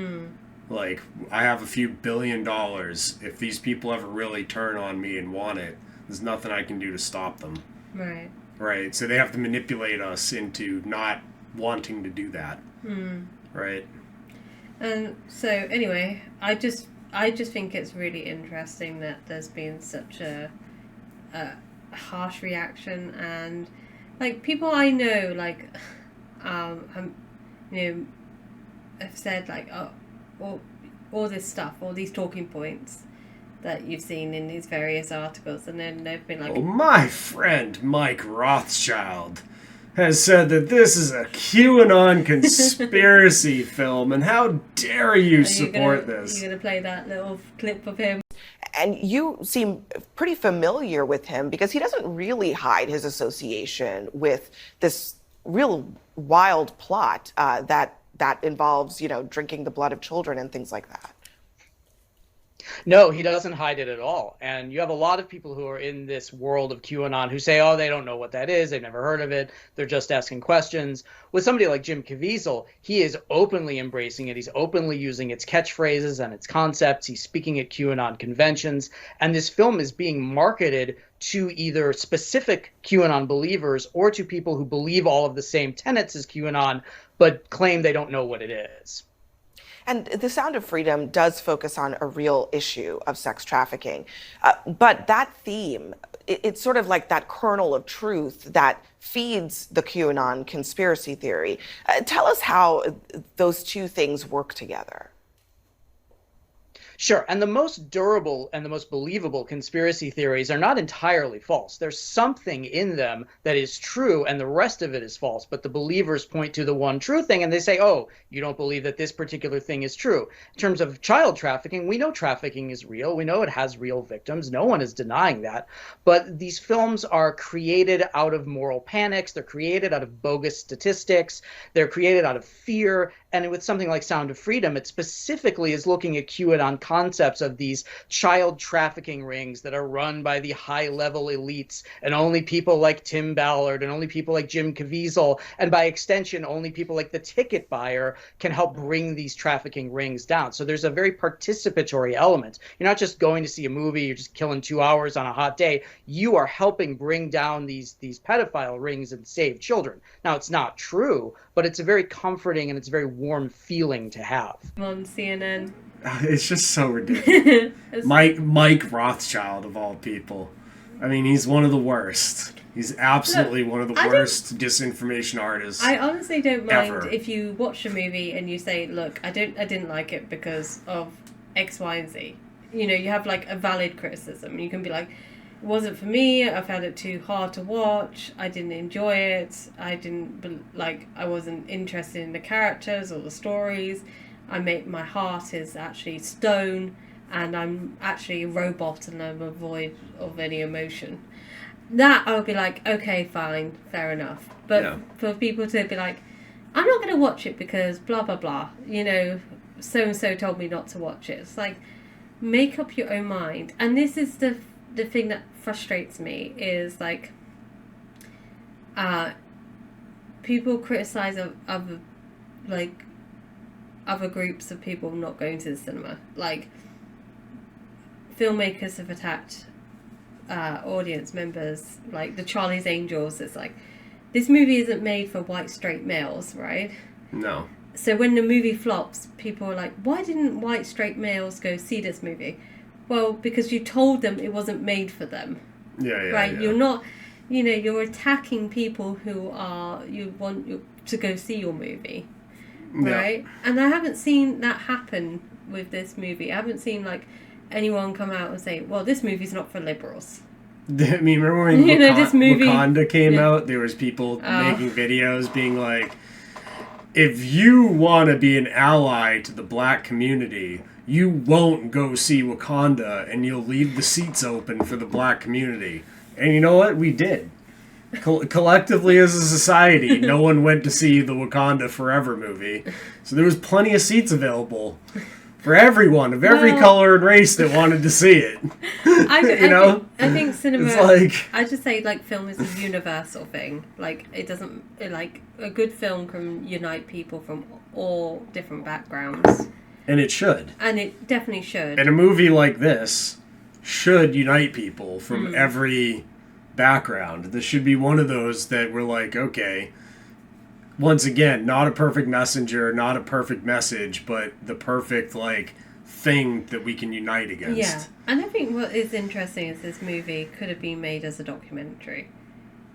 I have a few $1 billion. If these people ever really turn on me and want it, there's nothing I can do to stop them. Right. Right. So they have to manipulate us into not wanting to do that. Right. And so anyway, I just think it's really interesting that there's been such a harsh reaction, and people I know have said all this stuff, all these talking points that you've seen in these various articles, and then they've been well, my friend Mike Rothschild has said that this is a QAnon conspiracy film, and how dare you support this? You're going to play that little clip of him? And you seem pretty familiar with him, because he doesn't really hide his association with this real wild plot that involves, drinking the blood of children and things like that. No, he doesn't hide it at all. And you have a lot of people who are in this world of QAnon who say, oh, they don't know what that is. They've never heard of it. They're just asking questions. With somebody like Jim Caviezel, he is openly embracing it. He's openly using its catchphrases and its concepts. He's speaking at QAnon conventions. And this film is being marketed to either specific QAnon believers or to people who believe all of the same tenets as QAnon, but claim they don't know what it is. And The Sound of Freedom does focus on a real issue of sex trafficking. But that theme, it's sort of like that kernel of truth that feeds the QAnon conspiracy theory. Tell us how those two things work together. Sure. And the most durable and the most believable conspiracy theories are not entirely false. There's something in them that is true and the rest of it is false. But the believers point to the one true thing and they say, oh, you don't believe that this particular thing is true. In terms of child trafficking, we know trafficking is real. We know it has real victims. No one is denying that. But these films are created out of moral panics. They're created out of bogus statistics. They're created out of fear. And with something like Sound of Freedom, it specifically is looking at QAnon concepts of these child trafficking rings that are run by the high-level elites, and only people like Tim Ballard and only people like Jim Caviezel, and by extension, only people like the ticket buyer can help bring these trafficking rings down. So there's a very participatory element. You're not just going to see a movie, you're just killing 2 hours on a hot day. You are helping bring down these pedophile rings and save children. Now, it's not true, but it's a very comforting and it's a very warm feeling to have. On CNN. It's just so ridiculous. Mike Rothschild, of all people. I mean, he's one of the worst. He's absolutely one of the worst disinformation artists. I honestly don't mind ever. If you watch a movie and you say, look, I didn't like it because of X, Y, and Z. You know, you have like a valid criticism. You can be like, it wasn't for me, I found it too hard to watch, I didn't enjoy it, I wasn't interested in the characters or the stories, my heart is actually stone, and I'm actually a robot and I'm void of any emotion. That I would be like, okay, fine, fair enough. But for people to be like, I'm not going to watch it because blah, blah, blah, you know, so-and-so told me not to watch it. It's like, make up your own mind. And this is the thing that frustrates me is like people criticize other groups of people not going to the cinema. Like filmmakers have attacked audience members, like the Charlie's Angels. It's like, this movie isn't made for white straight males, right? No. So when the movie flops, people are like, why didn't white straight males go see this movie? Well, because you told them it wasn't made for them. Right? Yeah. You're not, you're attacking people who you want to go see your movie. Right? Yeah. And I haven't seen that happen with this movie. I haven't seen, like, anyone come out and say, well, this movie's not for liberals. I mean, remember when this movie, Wakanda came out? There was people making videos being like, if you want to be an ally to the black community, you won't go see Wakanda and you'll leave the seats open for the black community. And you know what? We did. Collectively as a society, no one went to see the Wakanda Forever movie. So there was plenty of seats available for everyone of every color and race that wanted to see it. I think cinema, it's like, I just say, like, film is a universal thing. Like, it doesn't, like, a good film can unite people from all different backgrounds. And it should. And it definitely should. And a movie like this should unite people from every background. This should be one of those that we're like, okay, once again, not a perfect messenger, not a perfect message, but the perfect, like, thing that we can unite against. Yeah. And I think what is interesting is this movie could have been made as a documentary.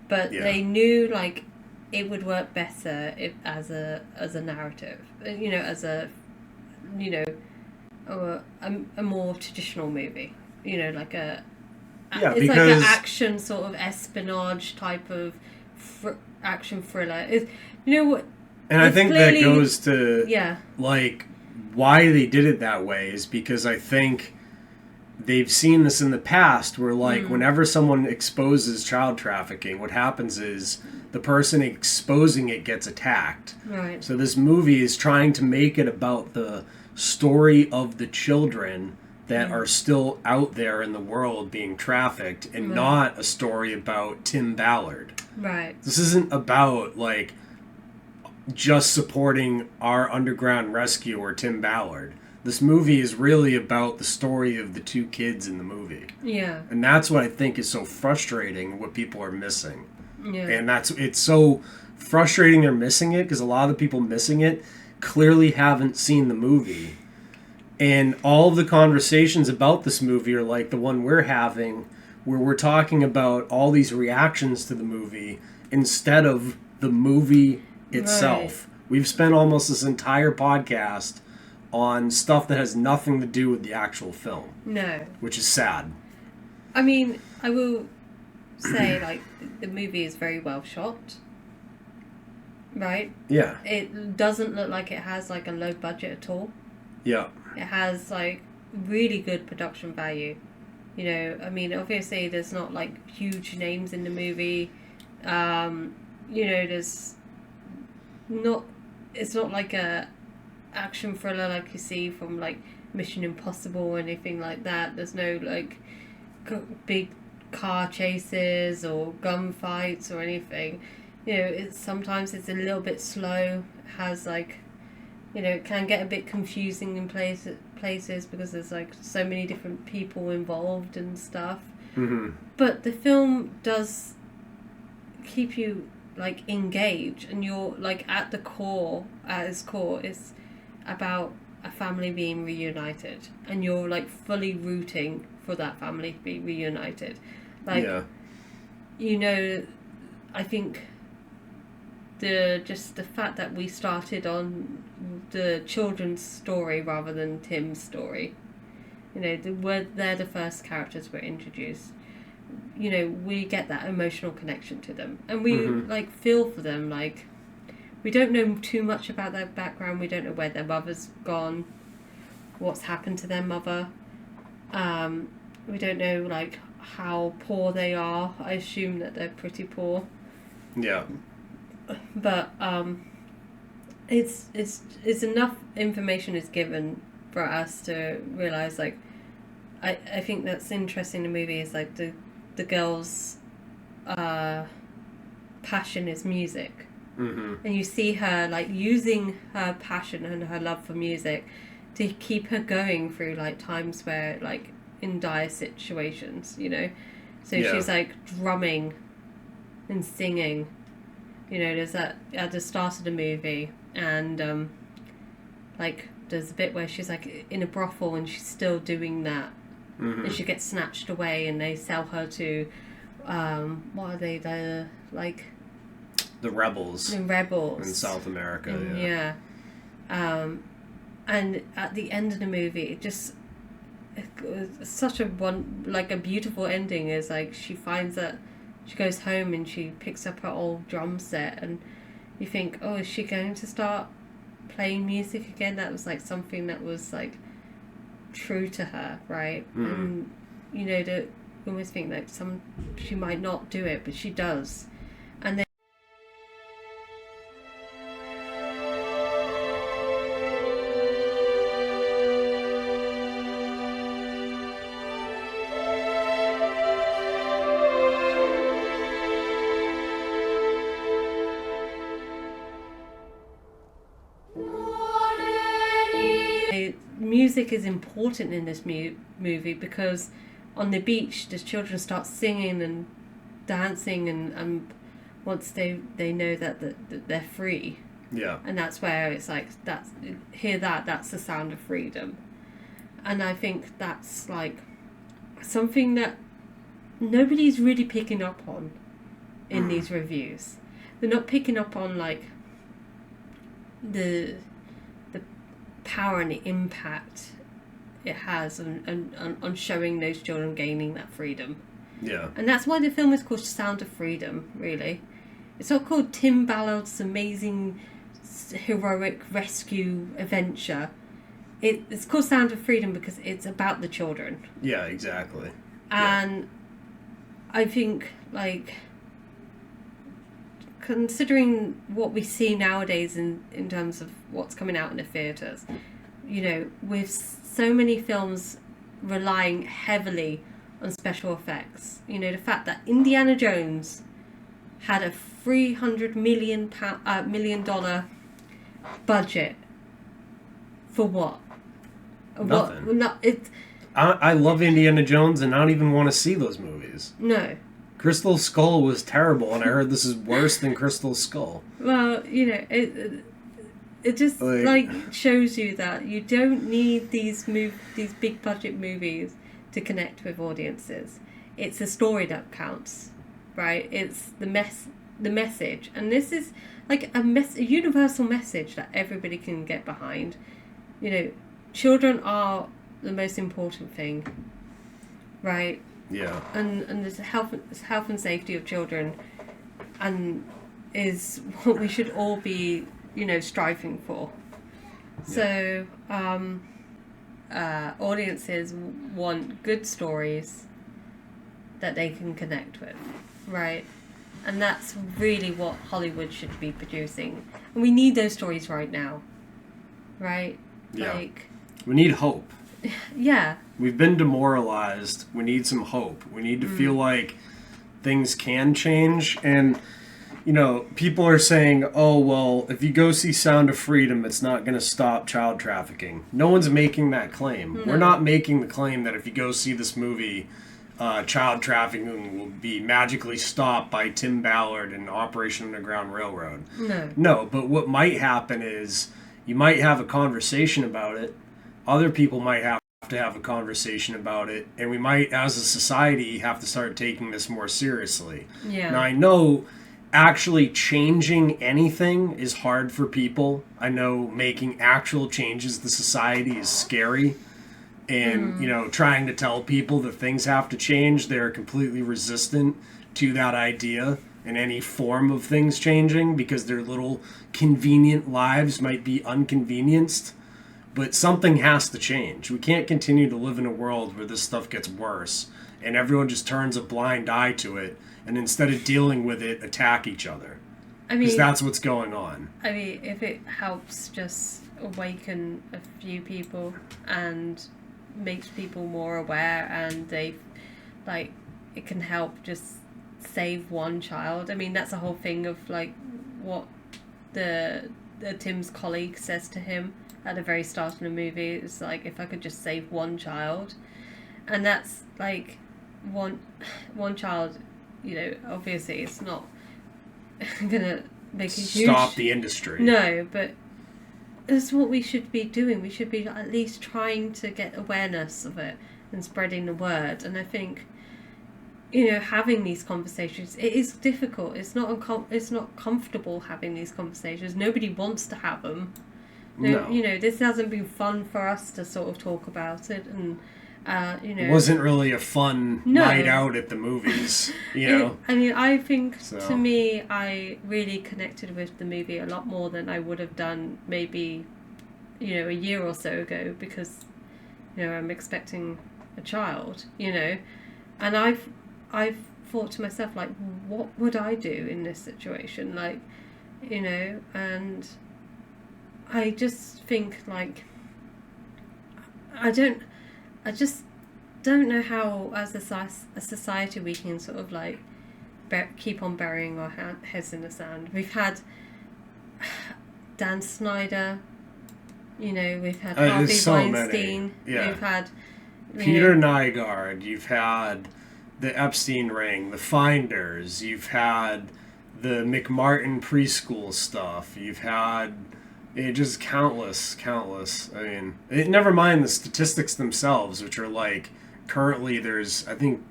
But they knew, like, it would work better as a narrative. As a more traditional movie. Like a... it's like an action sort of espionage type of action thriller. And I think that goes to like why they did it that way is because I think they've seen this in the past where, like, whenever someone exposes child trafficking, what happens is the person exposing it gets attacked. Right. So this movie is trying to make it about the story of the children that are still out there in the world being trafficked, and not a story about Tim Ballard. Right. This isn't about, like, just supporting our underground rescue or Tim Ballard. This movie is really about the story of the two kids in the movie. Yeah. And that's what I think is so frustrating, what people are missing. Yeah. And it's so frustrating they're missing it, because a lot of the people missing it clearly haven't seen the movie. And all of the conversations about this movie are like the one we're having, where we're talking about all these reactions to the movie instead of the movie itself. Right. We've spent almost this entire podcast on stuff that has nothing to do with the actual film. No. Which is sad. I mean, I will say, like, the movie is very well shot. Right? Yeah. It doesn't look like it has, like, a low budget at all. Yeah. It has, like, really good production value. You know, I mean, obviously there's not, like, huge names in the movie. You know, there's not... It's not like a action thriller like you see from, like, Mission Impossible or anything like that. There's no, like, big car chases or gunfights or anything. You know, sometimes it's a little bit slow. It has, like... You know, it can get a bit confusing in places because there's, like, so many different people involved and stuff. Mm-hmm. But the film does keep you, like, engaged, and you're, like, at its core, it's about a family being reunited, and you're, like, fully rooting for that family to be reunited. Like, you know, I think the fact that we started on the children's story rather than Tim's story, you know, they're the first characters we're introduced. You know, we get that emotional connection to them, and we like feel for them. Like, we don't know too much about their background. We don't know where their mother's gone, what's happened to their mother. We don't know, like, how poor they are. I assume that they're pretty poor. Yeah. But it's enough information is given for us to realize, like, I think that's interesting in the movie is, like, the girl's passion is music. And you see her, like, using her passion and her love for music to keep her going through, like, times where, like, in dire situations, you know. So she's, like, drumming and singing. You know, there's that at the start of the movie, and like, there's a bit where she's, like, in a brothel and she's still doing that, and she gets snatched away, and they sell her to what are they? The, like, the rebels. The rebels in South America. Yeah. And at the end of the movie, it was such a beautiful ending. Is, like, she finds that. She goes home and she picks up her old drum set, and you think, oh, is she going to start playing music again? That was, like, something that was, like, true to her, right? And, you know, you almost think that she might not do it, but she does. And then music is important in this movie because on the beach the children start singing and dancing, and once they know that they're free, and that's where it's like, that's the sound of freedom. And I think that's, like, something that nobody's really picking up on in these reviews. They're not picking up on, like, the power and the impact it has on showing those children gaining that freedom. Yeah. And that's why the film is called Sound of Freedom, really. It's not called Tim Ballard's amazing heroic rescue adventure. It's called Sound of Freedom because it's about the children. Yeah, exactly. And I think, like, considering what we see nowadays in terms of what's coming out in the theatres, you know, with so many films relying heavily on special effects. You know, the fact that Indiana Jones had a $300 million budget for what? Nothing. What? No, I love Indiana Jones, and I don't even want to see those movies. No. Crystal Skull was terrible, and I heard this is worse than Crystal Skull. Well, you know, it just like shows you that you don't need these big budget movies to connect with audiences. It's the story that counts, right? It's the message, and this is like a universal message that everybody can get behind. You know, children are the most important thing, right? Yeah. And the health and safety of children, and is what we should all be, you know, striving for. Yeah. So, audiences want good stories that they can connect with, right? And that's really what Hollywood should be producing. And we need those stories right now, right? Yeah. Like, we need hope. Yeah. We've been demoralized. We need some hope. We need to feel like things can change. And, you know, people are saying, oh, well, if you go see Sound of Freedom, it's not going to stop child trafficking. No one's making that claim. No. We're not making the claim that if you go see this movie, child trafficking will be magically stopped by Tim Ballard and Operation Underground Railroad. No, but what might happen is you might have a conversation about it. Other people might have to have a conversation about it, and we might, as a society, have to start taking this more seriously. Yeah. Now, I know actually changing anything is hard for people. I know making actual changes to society is scary. And, you know, trying to tell people that things have to change, they're completely resistant to that idea and any form of things changing because their little convenient lives might be inconvenienced. But something has to change. We can't continue to live in a world where this stuff gets worse and everyone just turns a blind eye to it and instead of dealing with it, attack each other. I mean, because that's what's going on. I mean, if it helps just awaken a few people and makes people more aware and they, like, it can help just save one child. I mean, that's the whole thing of, like, what the Tim's colleague says to him at the very start of the movie. It's like, if I could just save one child. And that's like one child, you know, obviously it's not gonna make a huge stop the industry. No, but it's what we should be doing. We should be at least trying to get awareness of it and spreading the word. And I think, you know, having these conversations, it is difficult. It's not comfortable having these conversations. Nobody wants to have them. No. You know, this hasn't been fun for us to sort of talk about it, and you know, it wasn't really a fun night out at the movies. You know, I mean, I think to me, I really connected with the movie a lot more than I would have done maybe, you know, a year or so ago, because, you know, I'm expecting a child. You know, and I've thought to myself, like, what would I do in this situation? Like, you know, and I just think, like, I just don't know how, as a society, we can sort of, like, keep on burying our heads in the sand. We've had Dan Snyder, you know, we've had Harvey Weinstein, we've had Peter Nygaard, you've had the Epstein ring, the Finders, you've had the McMartin preschool stuff, you've had just countless. I mean, never mind the statistics themselves, which are like, currently there's, I think,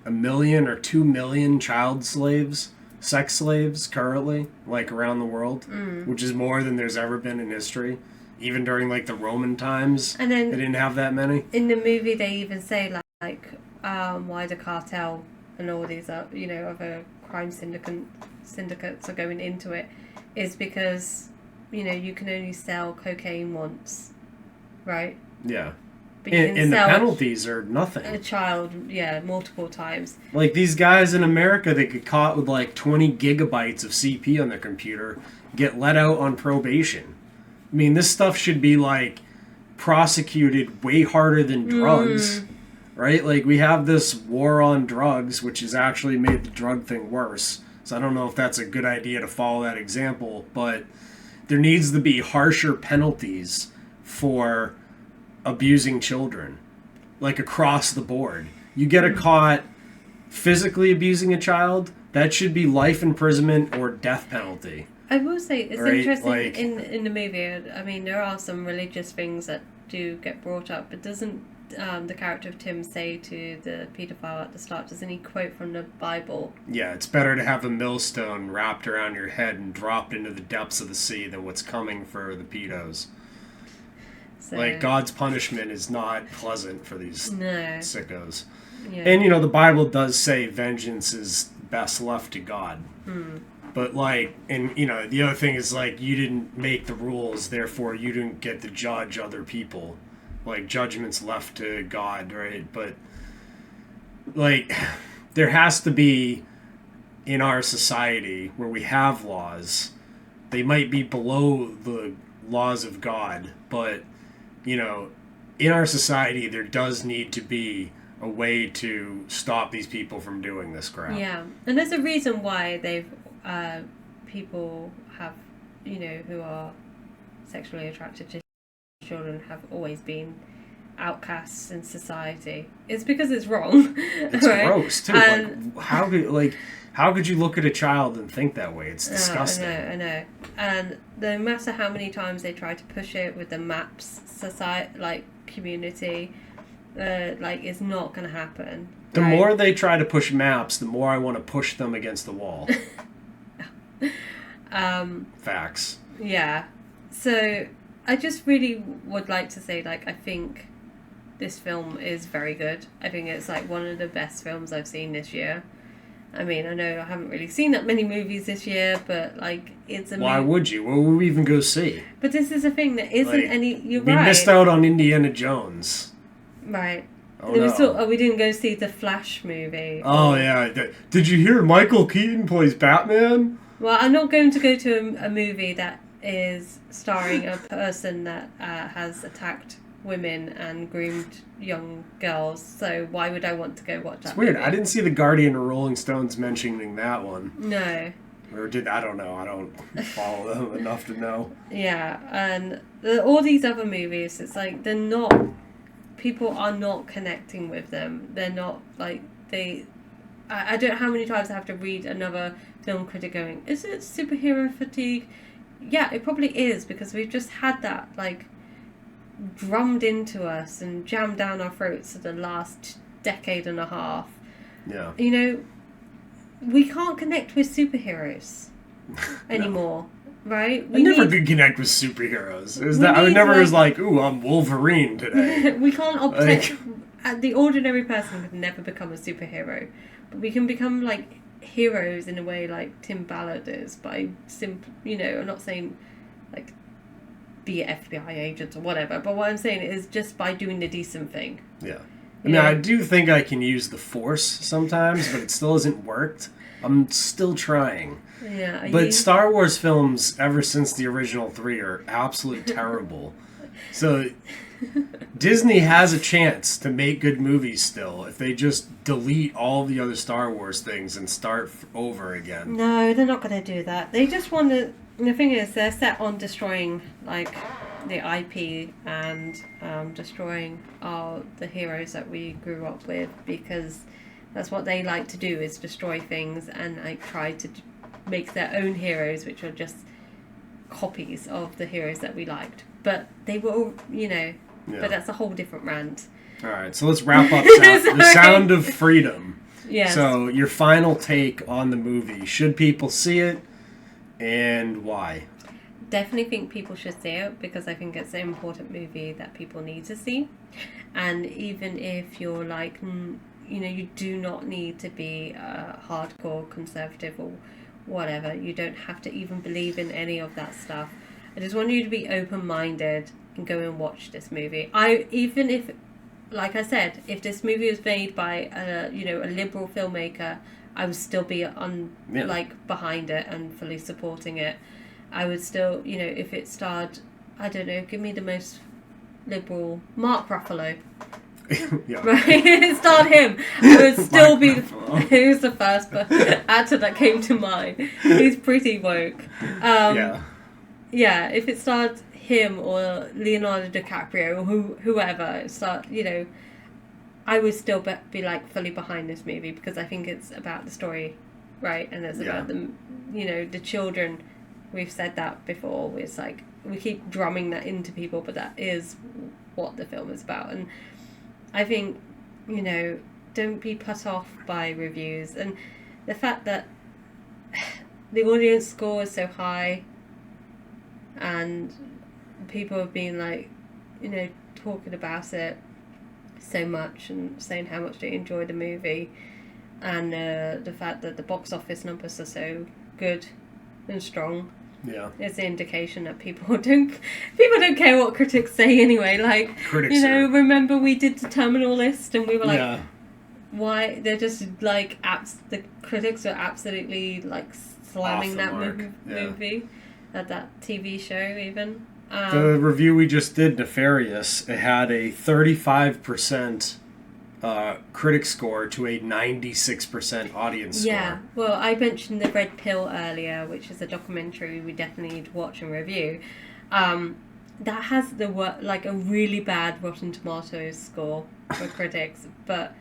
1 million or 2 million child slaves, sex slaves currently, like, around the world, which is more than there's ever been in history. Even during, like, the Roman times, and then, they didn't have that many. In the movie, they even say, like why the cartel and all these, you know, other crime syndicates are going into it, is because, you know, you can only sell cocaine once, right? Yeah. But you and the penalties are nothing. A child, multiple times. Like, these guys in America, they get caught with, like, 20 gigabytes of CP on their computer, get let out on probation. I mean, this stuff should be, like, prosecuted way harder than drugs, right? Like, we have this war on drugs, which has actually made the drug thing worse. So I don't know if that's a good idea to follow that example, but there needs to be harsher penalties for abusing children, like across the board. You get caught physically abusing a child, that should be life imprisonment or death penalty. I will say it's right? interesting Like, in the movie. I mean, there are some religious things that do get brought up, but doesn't the character of Tim say to the paedophile at the start, doesn't he quote from the Bible? Yeah, it's better to have a millstone wrapped around your head and dropped into the depths of the sea than what's coming for the pedos. So, like, God's punishment is not pleasant for these sickos. Yeah. And, you know, the Bible does say vengeance is best left to God. But, like, and, you know, the other thing is, like, you didn't make the rules, therefore you didn't get to judge other people. Like, judgment's left to God, right? But, like, there has to be, in our society, where we have laws, they might be below the laws of God, but, you know, in our society, there does need to be a way to stop these people from doing this crap. Yeah, and there's a reason why they've people have, you know, who are sexually attracted to children have always been outcasts in society. It's because it's wrong. It's right? gross too. And how could you look at a child and think that way? It's disgusting. I know. And no matter how many times they try to push it with the MAPS society, like community, like, it's not going to happen. The more they try to push maps, the more I want to push them against the wall. Facts. Yeah. So I just really would like to say, like, I think this film is very good. I think it's, like, one of the best films I've seen this year. I mean, I know I haven't really seen that many movies this year, but, like, it's a Why would you? What would we even go see? But this is a thing that isn't Like, any... You're we right. missed out on Indiana Jones. Right. Oh, no. We didn't go see the Flash movie. Oh, yeah. Did you hear Michael Keaton plays Batman? Well, I'm not going to go to a movie that is starring a person that has attacked women and groomed young girls, so why would I want to go watch that It's weird. movie? I didn't see the Guardian or Rolling Stones mentioning that one. No. Or I don't know. I don't follow them enough to know. Yeah, and all these other movies, it's like they're not... People are not connecting with them. They're not, like, they... I don't know how many times I have to read another film critic going, is it superhero fatigue? Yeah, it probably is, because we've just had that, like, drummed into us and jammed down our throats for the last decade and a half. Yeah. You know, we can't connect with superheroes anymore, right? I never could connect with superheroes. I would never was like, ooh, I'm Wolverine today. We can't the ordinary person could never become a superhero, but we can become, like, heroes in a way like Tim Ballard is by you know, I'm not saying, like, be FBI agents or whatever, but what I'm saying is just by doing the decent thing. Yeah. I mean, I do think I can use the Force sometimes, but it still hasn't worked. I'm still trying. Yeah. But Star Wars films, ever since the original 3, are absolutely terrible. So Disney has a chance to make good movies still if they just delete all the other Star Wars things and start over again. No, they're not going to do that. They just want to... The thing is, they're set on destroying, like, the IP and destroying the heroes that we grew up with, because that's what they like to do, is destroy things and, like, try to make their own heroes, which are just copies of the heroes that we liked. But they were all, you know... Yeah. But that's a whole different rant. All right, so let's wrap up The Sound of Freedom. Yes. So, your final take on the movie. Should people see it, and why? Definitely think people should see it, because I think it's an important movie that people need to see. And even if you're like, you know, you do not need to be a hardcore conservative or whatever. You don't have to even believe in any of that stuff. I just want you to be open-minded and go and watch this movie. Even if, like I said, if this movie was made by a liberal filmmaker, I would still be behind it and fully supporting it. I would still, you know, if it starred, I don't know, give me the most liberal Mark Ruffalo. Yeah. Right, it starred him. It would still be. He was the first actor that came to mind. He's pretty woke. Yeah, if it starred him or Leonardo DiCaprio or whoever, I would still be like fully behind this movie because I think it's about the story, right? And it's about the children. We've said that before. It's like we keep drumming that into people, but that is what the film is about. And I think, don't be put off by reviews. And the fact that the audience score is so high and people have been like, talking about it so much and saying how much they enjoy the movie, and the fact that the box office numbers are so good and strong. Yeah, it's an indication that people don't care what critics say anyway. Like, critics remember we did the Terminal List and we were like, why they're just like the critics are absolutely like slamming that movie, that TV show even. The review we just did, Nefarious, it had a 35% critic score to a 96% audience score. Yeah, well, I mentioned The Red Pill earlier, which is a documentary we definitely need to watch and review. That has a really bad Rotten Tomatoes score for critics, but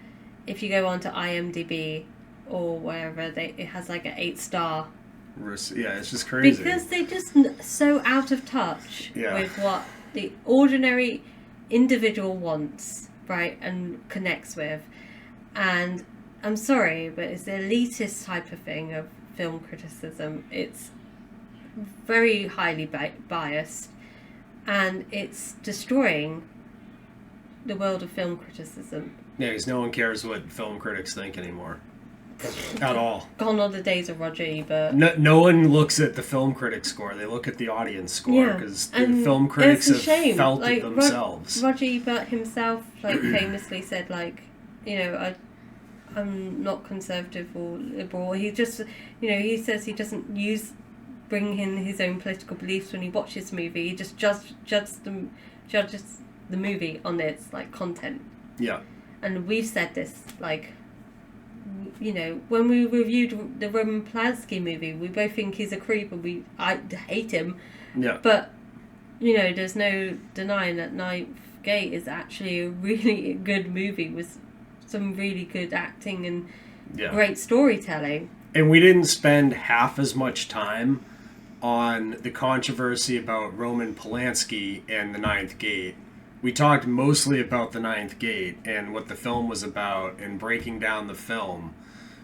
if you go on to IMDb or wherever, it has like an 8-star. Yeah, it's just crazy. Because they're just so out of touch with what the ordinary individual wants, right, and connects with. And I'm sorry, but it's the elitist type of thing of film criticism. It's very highly biased, and it's destroying the world of film criticism. Yeah, because no one cares what film critics think anymore. At all. Gone are the days of Roger Ebert. No one looks at the film critic score. They look at the audience score because the film critics have felt it themselves. Roger Ebert himself famously said I'm not conservative or liberal. He just he says he doesn't bring in his own political beliefs when he watches a movie. He just judges the movie on its content. Yeah. And we've said this when we reviewed the Roman Polanski movie, we both think he's a creep and I hate him. Yeah. But, there's no denying that Ninth Gate is actually a really good movie with some really good acting and great storytelling. And we didn't spend half as much time on the controversy about Roman Polanski and the Ninth Gate. We talked mostly about the Ninth Gate and what the film was about and breaking down the film.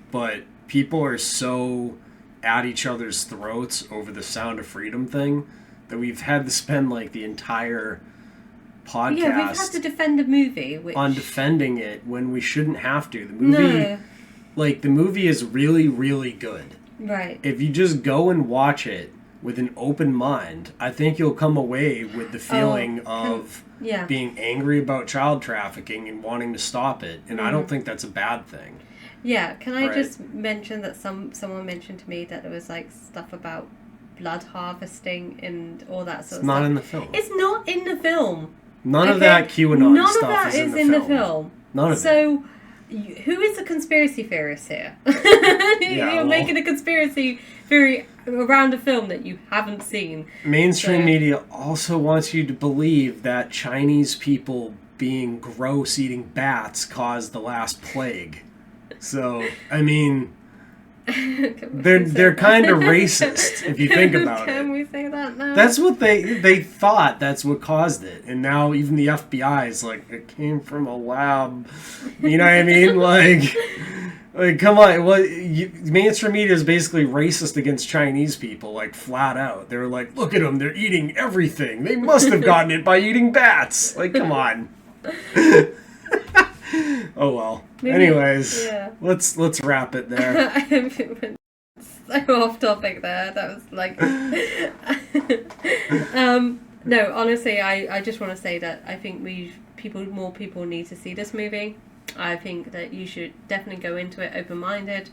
But people are so at each other's throats over the Sound of Freedom thing that we've had to spend the entire podcast we've had to defend the movie on defending it when we shouldn't have to. The movie the movie is really, really good. Right. If you just go and watch it with an open mind, I think you'll come away with the feeling of being angry about child trafficking and wanting to stop it. And I don't think that's a bad thing. Yeah, can I just mention that someone mentioned to me that there was stuff about blood harvesting and all that sort of stuff. It's not in the film. It's not in the film. None of that QAnon stuff is in the film. None of it. So, who is the conspiracy theorist here? You're making a conspiracy theory around a film that you haven't seen. Mainstream media also wants you to believe that Chinese people being gross eating bats caused the last plague. So, I mean, they're kind of racist if you think about it. Can we say that now? That's what they thought. That's what caused it, and now even the FBI is it came from a lab. You know what I mean? Come on. Mainstream media is basically racist against Chinese people, flat out. They're look at them. They're eating everything. They must have gotten it by eating bats. Come on. Oh well. Anyways, let's wrap it there. So off topic there. That was no, honestly, I just want to say that I think more people need to see this movie. I think that you should definitely go into it open-minded.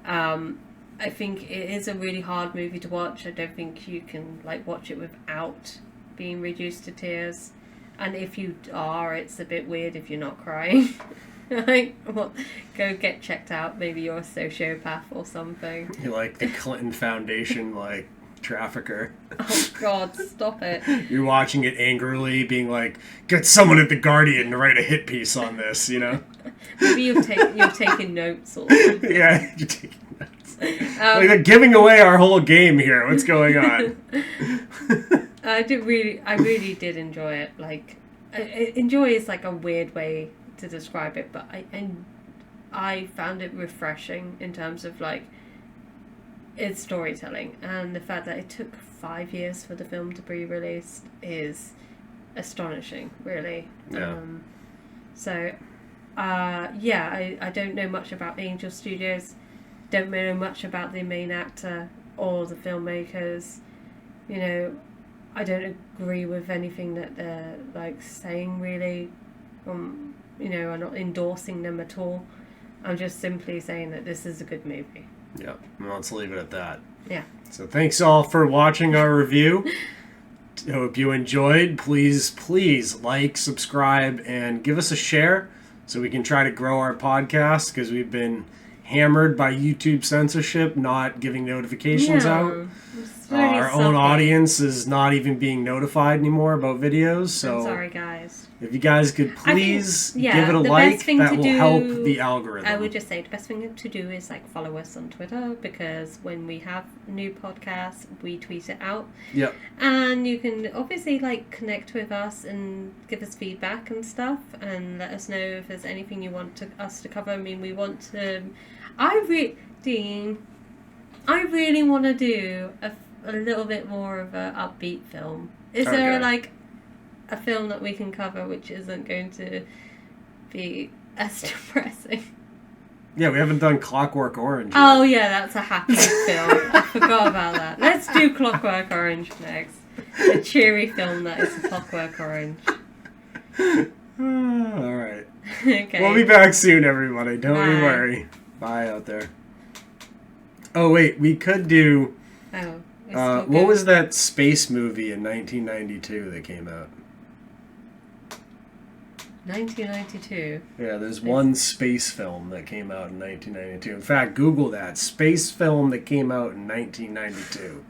I think it is a really hard movie to watch. I don't think you can watch it without being reduced to tears. And if you are, it's a bit weird if you're not crying. Like, well, go get checked out. Maybe you're a sociopath or something. You're like the Clinton Foundation, like, trafficker. Oh, God, stop it. You're watching it angrily, being like, get someone at The Guardian to write a hit piece on this, you know? Maybe you're taking notes or something. Yeah, you're taking notes. Like, they're giving away our whole game here. What's going on? I really did enjoy it. Like, enjoy is like a weird way to describe it, but I found it refreshing in terms of like its storytelling, and the fact that it took 5 years for the film to be released is astonishing, really. Yeah. I don't know much about Angel Studios, don't know much about the main actor or the filmmakers. You know, I don't agree with anything that they're like saying, really. You know, I'm not endorsing them at all. I'm just simply saying that this is a good movie. Yeah, well, let's leave it at that. Yeah. So thanks all for watching our review. I hope you enjoyed. Please like, subscribe, and give us a share so we can try to grow our podcast, because we've been hammered by YouTube censorship, not giving notifications out. Our own audience is not even being notified anymore about videos. So I'm sorry, guys. If you guys could please give it a like, that will help the algorithm. I would just say the best thing to do is like follow us on Twitter, because when we have new podcasts, we tweet it out. Yep. And you can obviously like connect with us and give us feedback and stuff, and let us know if there's anything you want us to cover. I mean, we want to. I really want to do a little bit more of a upbeat film. Is there like a film that we can cover which isn't going to be as depressing? Yeah, we haven't done Clockwork Orange yet. Oh yeah, that's a happy film. I forgot about that. Let's do Clockwork Orange next. A cheery film that is Clockwork Orange. Alright. Okay. We'll be back soon, everybody. Don't you worry. Bye out there. Oh wait, we could do... what was that space movie in 1992 that came out? 1992. Yeah, there's one space film that came out in 1992. In fact, Google that. Space film that came out in 1992.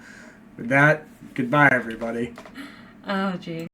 With that, goodbye, everybody. Oh, gee.